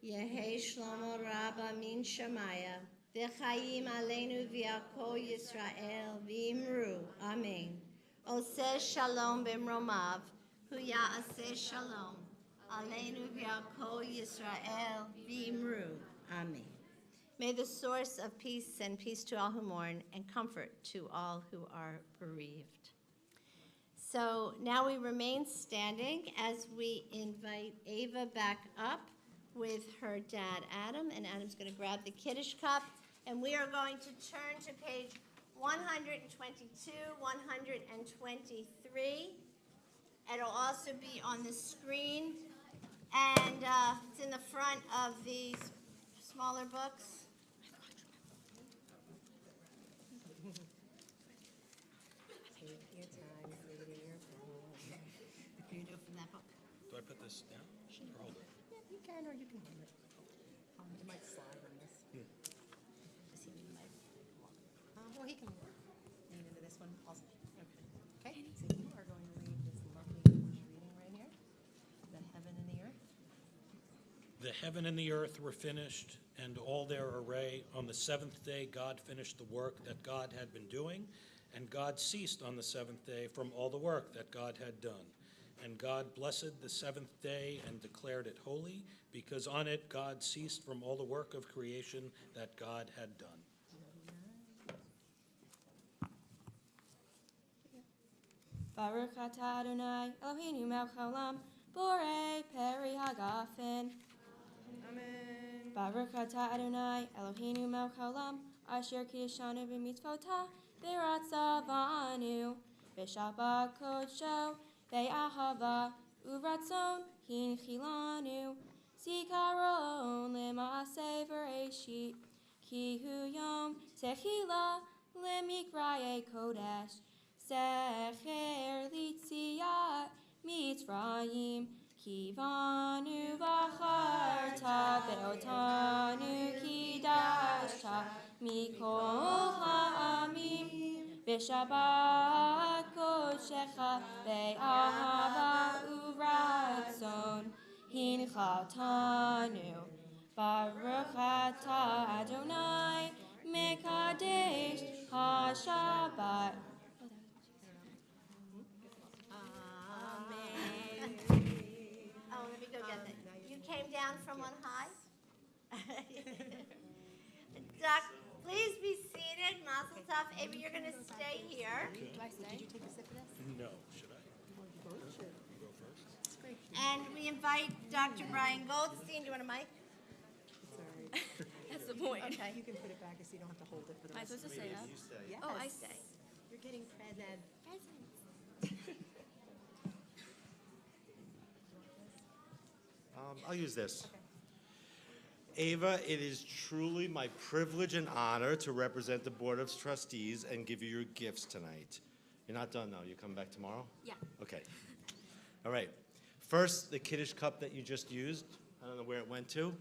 Yehi shlomo Rabba min Shemaya. V'chayim aleinu v'yakol Yisrael v'imru. Amen. Oseh shalom b'mromav. Hu ya'aseh shalom. Aleinu v'yakol Yisrael v'imru. Amen. May the source of peace send peace to all who mourn and comfort to all who are bereaved. So now we remain standing as we invite Ava back up with her dad, Adam, and Adam's going to grab the Kiddush cup, and we are going to turn to page 122, 123. It'll also be on the screen, and it's in the front of these smaller books. this down? Or hold it? Yeah, you can, or you can hold it. It might slide on this. Well, he can lean into this one also. Okay, so you are going to read this lovely English reading right here. The heaven and the earth. The heaven and the earth were finished, and all their array. On the seventh day, God finished the work that God had been doing, and God ceased on the seventh day from all the work that God had done. And God blessed the seventh day and declared it holy, because on it God ceased from all the work of creation that God had done. Baruch atah Adonai, Eloheinu melech haolam, borei peri hagafen. Amen. Baruch atah Adonai, Eloheinu melech haolam, asher kiddushanu b'mitzvotah, b'ratzavanu, b'shabbat kodsho, be'ahava, uvratzon, hinchilanu, zikaron lema'aseh v'reishit, ki hu yom techila lemikraye kodesh, Secher litziat Mitzrayim, kivanu v'acharta be'otanu kidashta mikol ha'amim, b'shabbat kodshecha be'ahava uvratzon hinchatanu, Baruch atah Adonai mekadesh ha'shabbat. Oh, let me go get that. You came down from on high? Doc, please be seated. Mazel tov. Ava, you're going to stay here. Did you take a sip of this? No, should I? You both should. You go first? It's great. And we invite Dr. Brian Goldstein. Do you want a mic? It's all right. That's the point. Okay. You can put it back so you don't have to hold it for the Am I rest of supposed to say that? Yes. Oh, I stay. You're getting present. I'll use this. Ava, it is truly my privilege and honor to represent the Board of Trustees and give you your gifts tonight. You're not done, though. You come back tomorrow? Yeah. Okay. All right. First, the Kiddush cup that you just used. I don't know where it went to.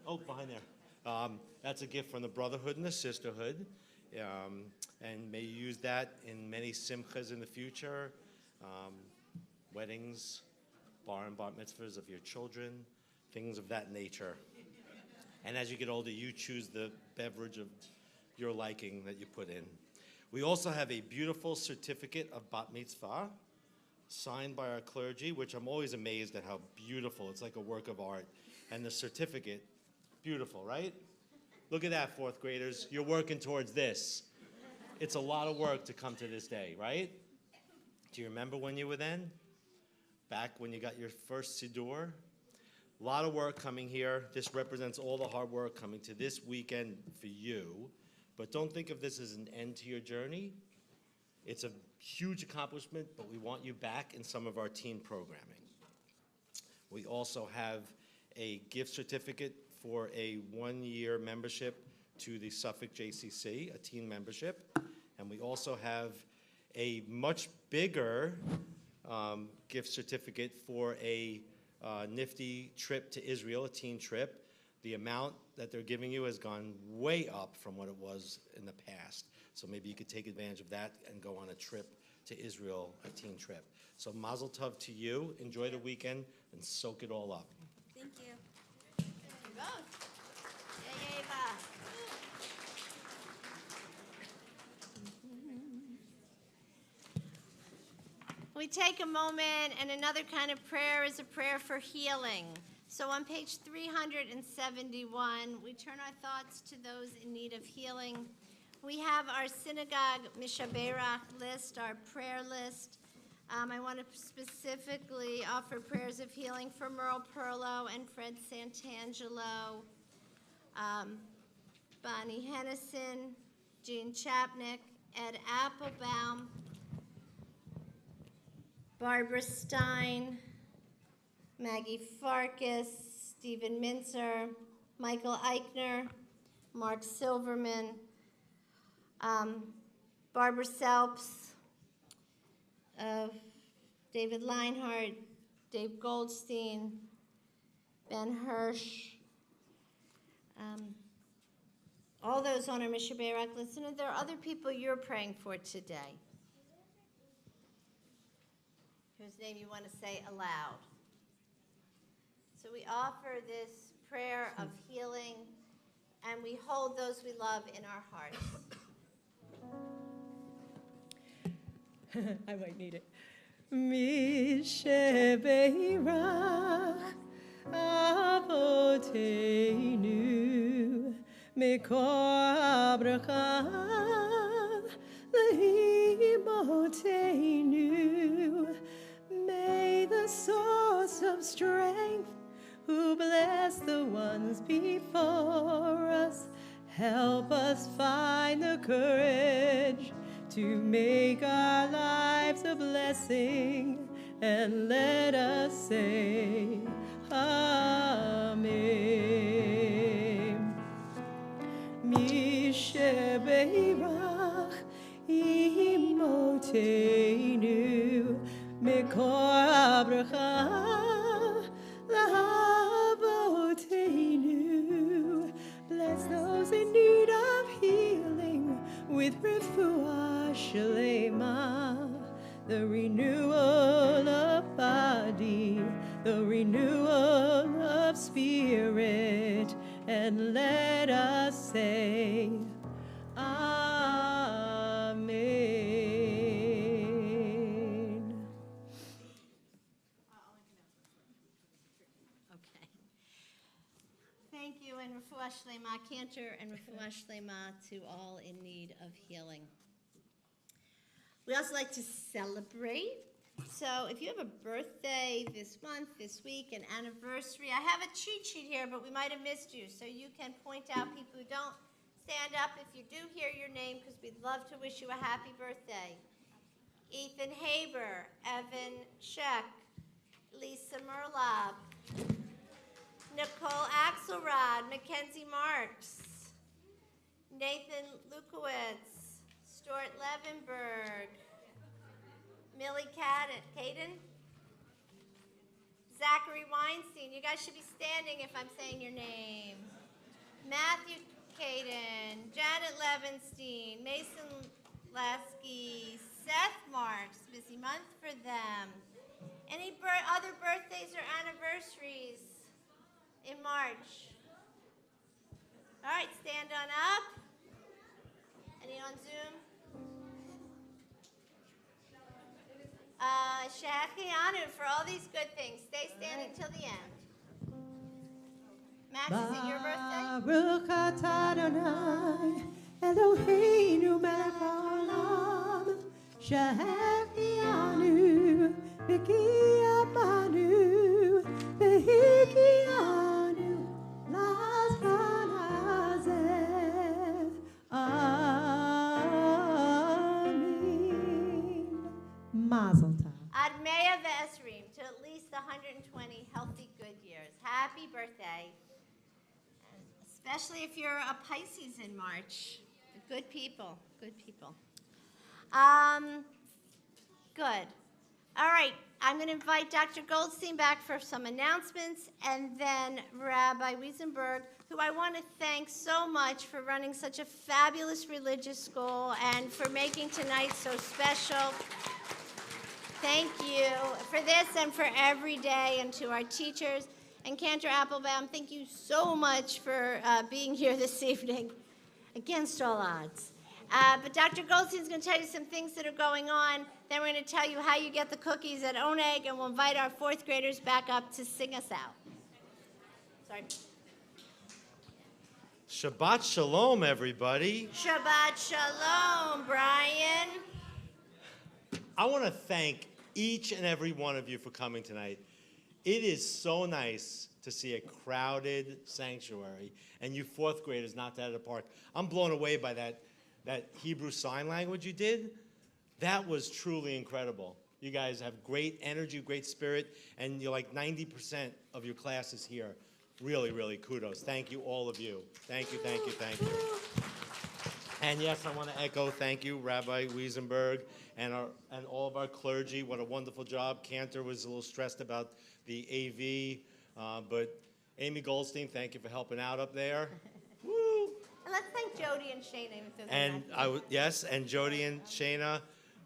Oh, behind there. That's a gift from the Brotherhood and the Sisterhood. And may you use that in many simchas in the future, weddings, bar and bat mitzvahs of your children, things of that nature. And as you get older, you choose the beverage of your liking that you put in. We also have a beautiful certificate of bat mitzvah signed by our clergy, which I'm always amazed at how beautiful. It's like a work of art. And the certificate, beautiful, right? Look at that, fourth graders. You're working towards this. It's a lot of work to come to this day, right? Do you remember when you were then? Back when you got your first Siddur? A lot of work coming here. This represents all the hard work coming to this weekend for you. But don't think of this as an end to your journey. It's a huge accomplishment, but we want you back in some of our teen programming. We also have a gift certificate for a one-year membership to the Suffolk JCC, a teen membership. And we also have a much bigger gift certificate for a nifty trip to Israel, a teen trip. The amount that they're giving you has gone way up from what it was in the past. So maybe you could take advantage of that and go on a trip to Israel, a teen trip. So mazel tov to you. Enjoy the weekend and soak it all up. Thank you. You both. Yay, Ava. We take a moment, and another kind of prayer is a prayer for healing. So on page 371, we turn our thoughts to those in need of healing. We have our synagogue Mishaberach list, our prayer list. I want to specifically offer prayers of healing for Merle Perlow and Fred Santangelo, Bonnie Hennison, Jean Chapnick, Ed Appelbaum, Barbara Stein, Maggie Farkas, Stephen Minzer, Michael Eichner, Mark Silverman, Barbara Selps, David Leinhardt, Dave Goldstein, Ben Hirsch, all those on our Mishnah Barak list. And there are other people you're praying for today, whose name you want to say aloud. So we offer this prayer of healing, and we hold those we love in our hearts. I might need it. Mishebeirach Avoteinu Mikor Abraham Lehimoteinu. May the source of strength who bless the ones before us help us find the courage to make our lives a blessing, and let us say Amen. Mishebeirach Imoteinu Mikor Abraham Lavoteinu. Bless those in need of healing with refuah shlema, the renewal of body, the renewal of spirit, and let us say Amen. Okay. Thank you, and refuah shlema, Cantor, and refuah shlema to all in need of healing. We also like to celebrate. So if you have a birthday this month, this week, an anniversary, I have a cheat sheet here, but we might have missed you. So you can point out people who don't stand up if you do hear your name, because we'd love to wish you a happy birthday. Ethan Haber, Evan Sheck, Lisa Merlab, Nicole Axelrod, Mackenzie Marks, Nathan Lukowitz, Stuart Levenberg, Millie Caden, Zachary Weinstein. You guys should be standing if I'm saying your name. Matthew Caden, Janet Levenstein, Mason Lasky, Seth Marks. Busy month for them. Any other birthdays or anniversaries in March? All right, stand on up. Any on Zoom? Shachianu for all these good things. Stay standing till the end. Max, is it your birthday? Baruch atah Adonai Eloheinu melech haolam shehechianu v'kiyamanu v'hikianu lazman hazeh. Amen. Mazel tov. Ad Mea Ve'esrim, to at least 120 healthy, good years. Happy birthday. Especially if you're a Pisces in March. Good people, good people. Good. All right, I'm going to invite Dr. Goldstein back for some announcements, and then Rabbi Wiesenberg, who I want to thank so much for running such a fabulous religious school and for making tonight so special. Thank you for this and for every day, and to our teachers. And Cantor Appelbaum, thank you so much for being here this evening, against all odds. But Dr. Goldstein's going to tell you some things that are going on. Then we're going to tell you how you get the cookies at Oneg, and we'll invite our fourth graders back up to sing us out. Sorry. Shabbat Shalom, everybody. Shabbat Shalom, Brian. I want to thank each and every one of you for coming tonight. It is so nice to see a crowded sanctuary, and you fourth graders knocked out of the park. I'm blown away by that Hebrew Sign Language you did. That was truly incredible. You guys have great energy, great spirit, and you're like 90% of your class is here. Really, really kudos. Thank you, all of you. Thank you, thank you, thank you. And yes, I want to echo thank you, Rabbi Wiesenberg, and all of our clergy. What a wonderful job. Cantor was a little stressed about the AV, but Amy Goldstein, thank you for helping out up there. Woo! And let's thank Jody and Shana. If there's And enough. yes, and Jody and Shana,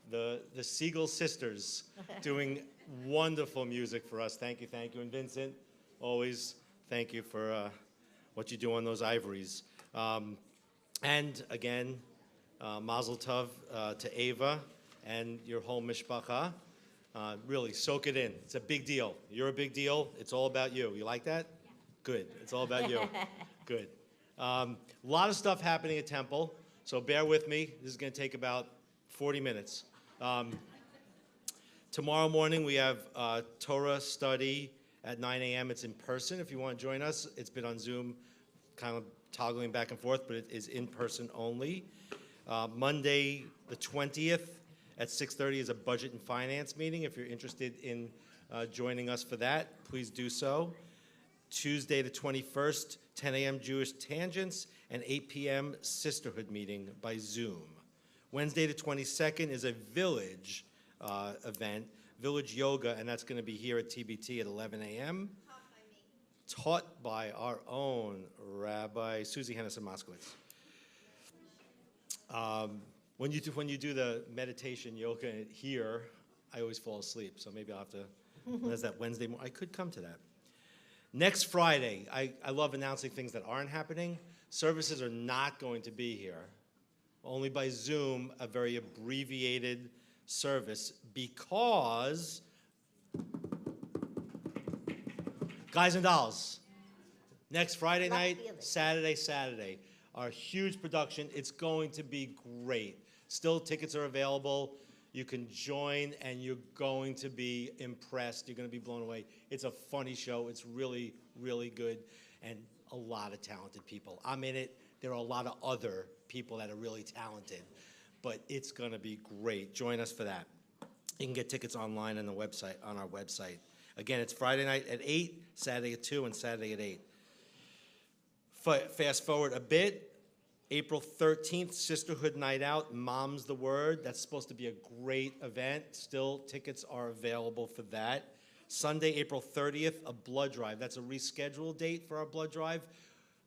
the Siegel sisters, doing wonderful music for us. Thank you, thank you. And Vincent, always thank you for what you do on those ivories. And again, Mazel Tov to Ava and your whole mishpacha. Really, soak it in. It's a big deal. You're a big deal. It's all about you. You like that? Good. It's all about you. Good. A lot of stuff happening at Temple, so bear with me. This is going to take about 40 minutes. Tomorrow morning, we have Torah study at 9 a.m. It's in person if you want to join us. It's been on Zoom, kind of toggling back and forth, but it is in person only. Monday, the 20th at 6:30 is a budget and finance meeting. If you're interested in joining us for that, please do so. Tuesday, the 21st, 10 a.m. Jewish Tangents, and 8 p.m. Sisterhood meeting by Zoom. Wednesday, the 22nd, is a village event, Village Yoga, and that's going to be here at TBT at 11 a.m. Taught by our own Rabbi Susie Moskowitz. When you do the meditation yoga here, I always fall asleep, so maybe I'll have to, there's that Wednesday morning. I could come to that. Next Friday, I love announcing things that aren't happening. Services are not going to be here. Only by Zoom, a very abbreviated service, because Guys and Dolls. Next Friday night, Saturday. Our huge production. It's going to be great. Still, tickets are available. You can join, and you're going to be impressed. You're going to be blown away. It's a funny show. It's really, really good, and a lot of talented people. I'm in it. There are a lot of other people that are really talented, but it's going to be great. Join us for that. You can get tickets online on the website, on our website. Again, it's Friday night at 8, Saturday at 2, and Saturday at 8. Fast forward a bit. April 13th, Sisterhood Night Out, Mom's the Word. That's supposed to be a great event. Still, tickets are available for that. Sunday, April 30th, a blood drive. That's a rescheduled date for our blood drive.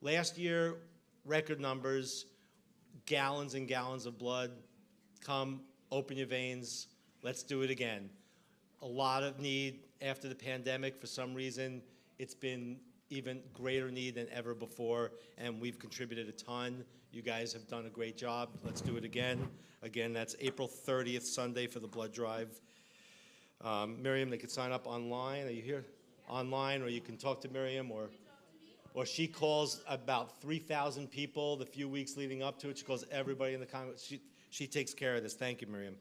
Last year, record numbers, gallons and gallons of blood. Come, open your veins. Let's do it again. A lot of need after the pandemic. For some reason, it's been even greater need than ever before, and we've contributed a ton. You guys have done a great job. Let's do it again. Again, that's April 30th, Sunday, for the blood drive. Miriam, they could sign up online. Are you here? Online, or you can talk to Miriam, or she calls about 3,000 people the few weeks leading up to it. She calls everybody in the Congress. She takes care of this. Thank you, Miriam.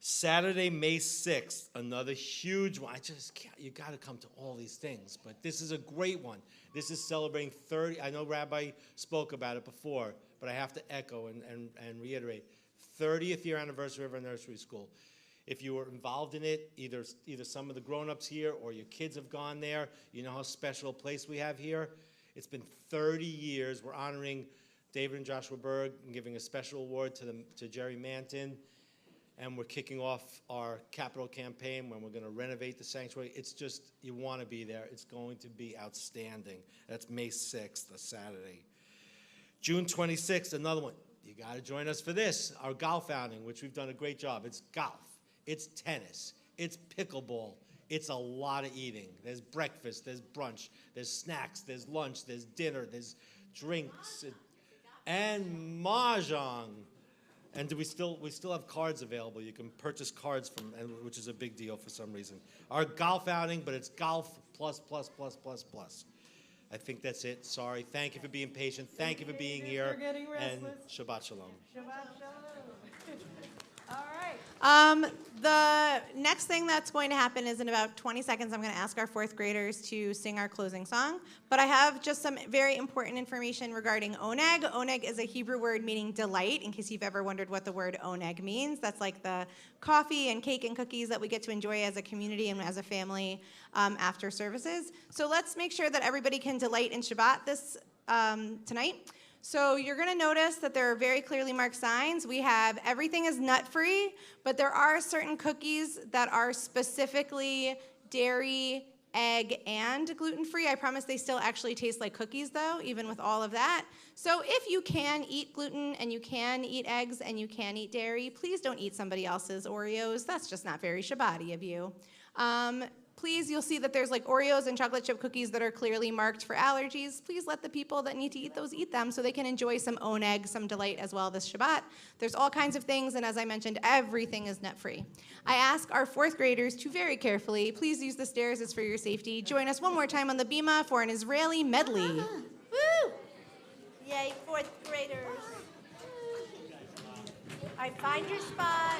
Saturday, May 6th, another huge one. You got to come to all these things, but this is a great one. This is celebrating 30, I know Rabbi spoke about it before, but I have to echo and reiterate, 30th year anniversary of our nursery school. If you were involved in it, either some of the grown-ups here or your kids have gone there, you know how special a place we have here. It's been 30 years. We're honoring David and Joshua Berg and giving a special award to Jerry Manton. And we're kicking off our capital campaign when we're going to renovate the sanctuary. It's just, you want to be there. It's going to be outstanding. That's May 6th, a Saturday. June 26th, another one. You got to join us for this, our golf outing, which we've done a great job. It's golf. It's tennis. It's pickleball. It's a lot of eating. There's breakfast. There's brunch. There's snacks. There's lunch. There's dinner. There's drinks. And mahjong. And we still have cards available. You can purchase cards from, which is a big deal for some reason. Our golf outing, but it's golf plus. I think that's it. Sorry. Thank you for being patient. Thank you for being here. We're getting And restless. Shabbat Shalom. Shabbat shalom. All right. The next thing that's going to happen is in about 20 seconds, I'm going to ask our fourth graders to sing our closing song. But I have just some very important information regarding oneg. Oneg is a Hebrew word meaning delight, in case you've ever wondered what the word oneg means. That's like the coffee and cake and cookies that we get to enjoy as a community and as a family after services. So let's make sure that everybody can delight in Shabbat this tonight. So you're going to notice that there are very clearly marked signs. We have everything is nut-free, but there are certain cookies that are specifically dairy, egg, and gluten-free. I promise they still actually taste like cookies, though, even with all of that. So if you can eat gluten, and you can eat eggs, and you can eat dairy, please don't eat somebody else's Oreos. That's just not very Shabbat-y of you. Please, you'll see that there's like Oreos and chocolate chip cookies that are clearly marked for allergies. Please let the people that need to eat those eat them so they can enjoy some oneg, some delight as well this Shabbat. There's all kinds of things, and as I mentioned, everything is nut-free. I ask our fourth graders to very carefully, please use the stairs, it's for your safety. Join us one more time on the bima for an Israeli medley. Woo! Yay, fourth graders. All right, find your spot.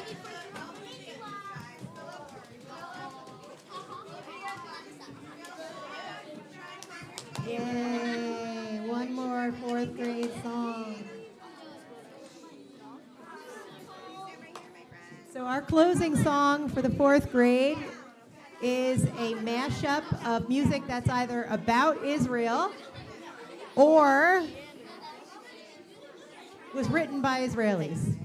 Yay, one more fourth grade song. So our closing song for the fourth grade is a mashup of music that's either about Israel or was written by Israelis.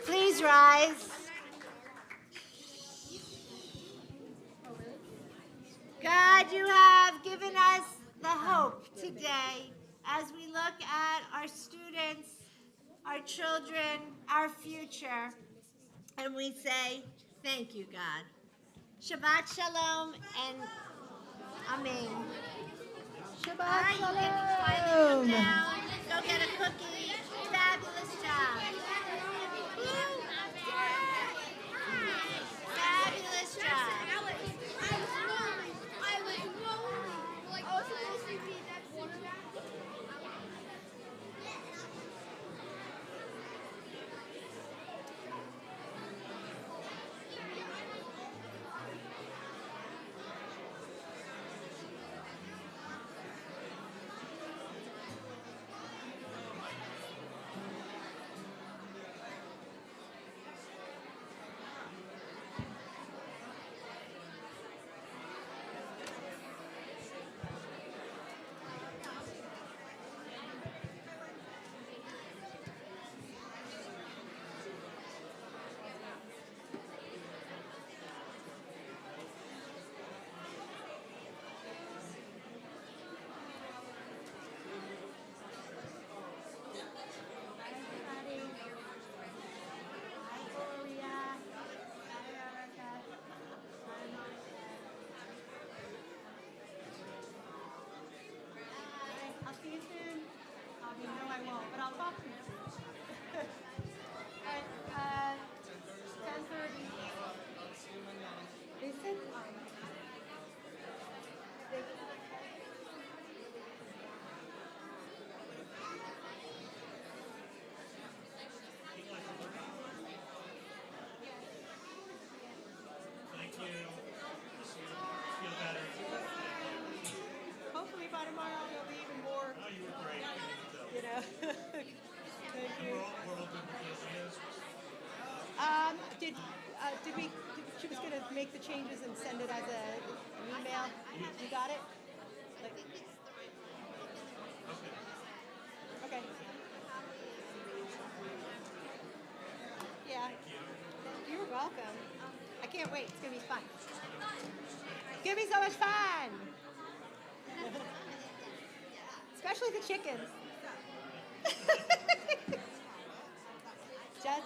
Please rise. God, you have given us the hope today as we look at our students, our children, our future, and we say, thank you, God. Shabbat Shalom and Amen. Shabbat All right, you can quietly come down, go get a cookie. Fabulous job. Woo! Fabulous job. She was gonna make the changes and send it as an email. You got it? Okay. Yeah. You're welcome. I can't wait. It's gonna be fun. It's gonna be so much fun. Especially the chickens. Judge?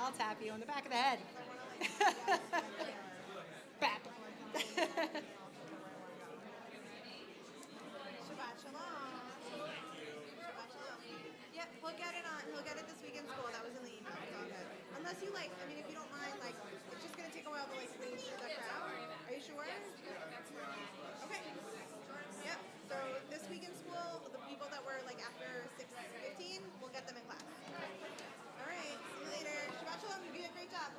I'll tap you on the back of the head. Bap. Shabbat shalom. Shabbat shalom. Yep, he'll get it on. He'll get it this week in school. That was in the email. It's all good. Unless you like, I mean, if you don't mind, like, it's just gonna take a while to like read through the crowd. Are you sure? Okay. Yep. So this week in school, the people that were like after 6:15, we'll get them in class. All right. See you later. Shabbat shalom. You did a great job.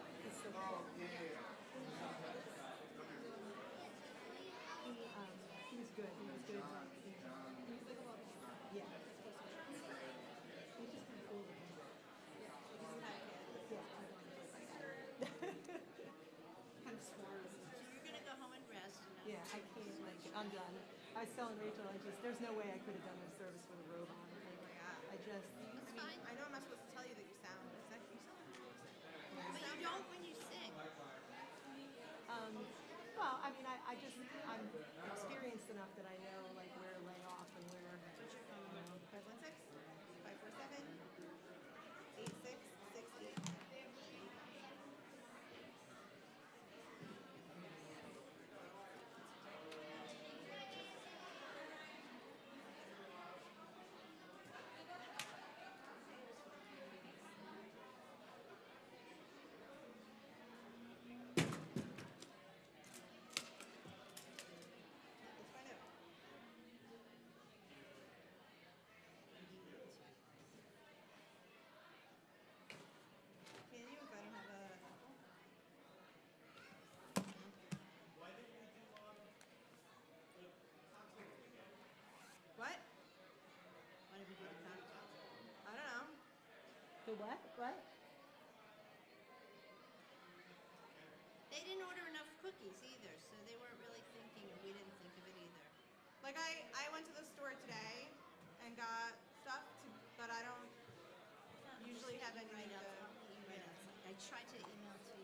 He was good. He was good. Yeah. He's just kind of older. Kind of swerves. You're gonna go home and rest. Yeah, I can't. Like, I'm done. I was telling Rachel, there's no way I could have done this service with a robe on. Like, I just. That's fine. I know I'm not supposed to tell you that you sound. You sound. But you don't when you sing. Well, I mean, I'm experienced enough that I know like where to lay off and where. What's your phone number? 516-547-8668. Let's find out. Can you? If I don't have a apple. What? Why did we do the cocktail? I don't know. The what? What? They didn't order enough cookies either, so they weren't really thinking, and we didn't think of it either. Like I went to the store today and got stuff, but I don't usually have any of the. I tried to email to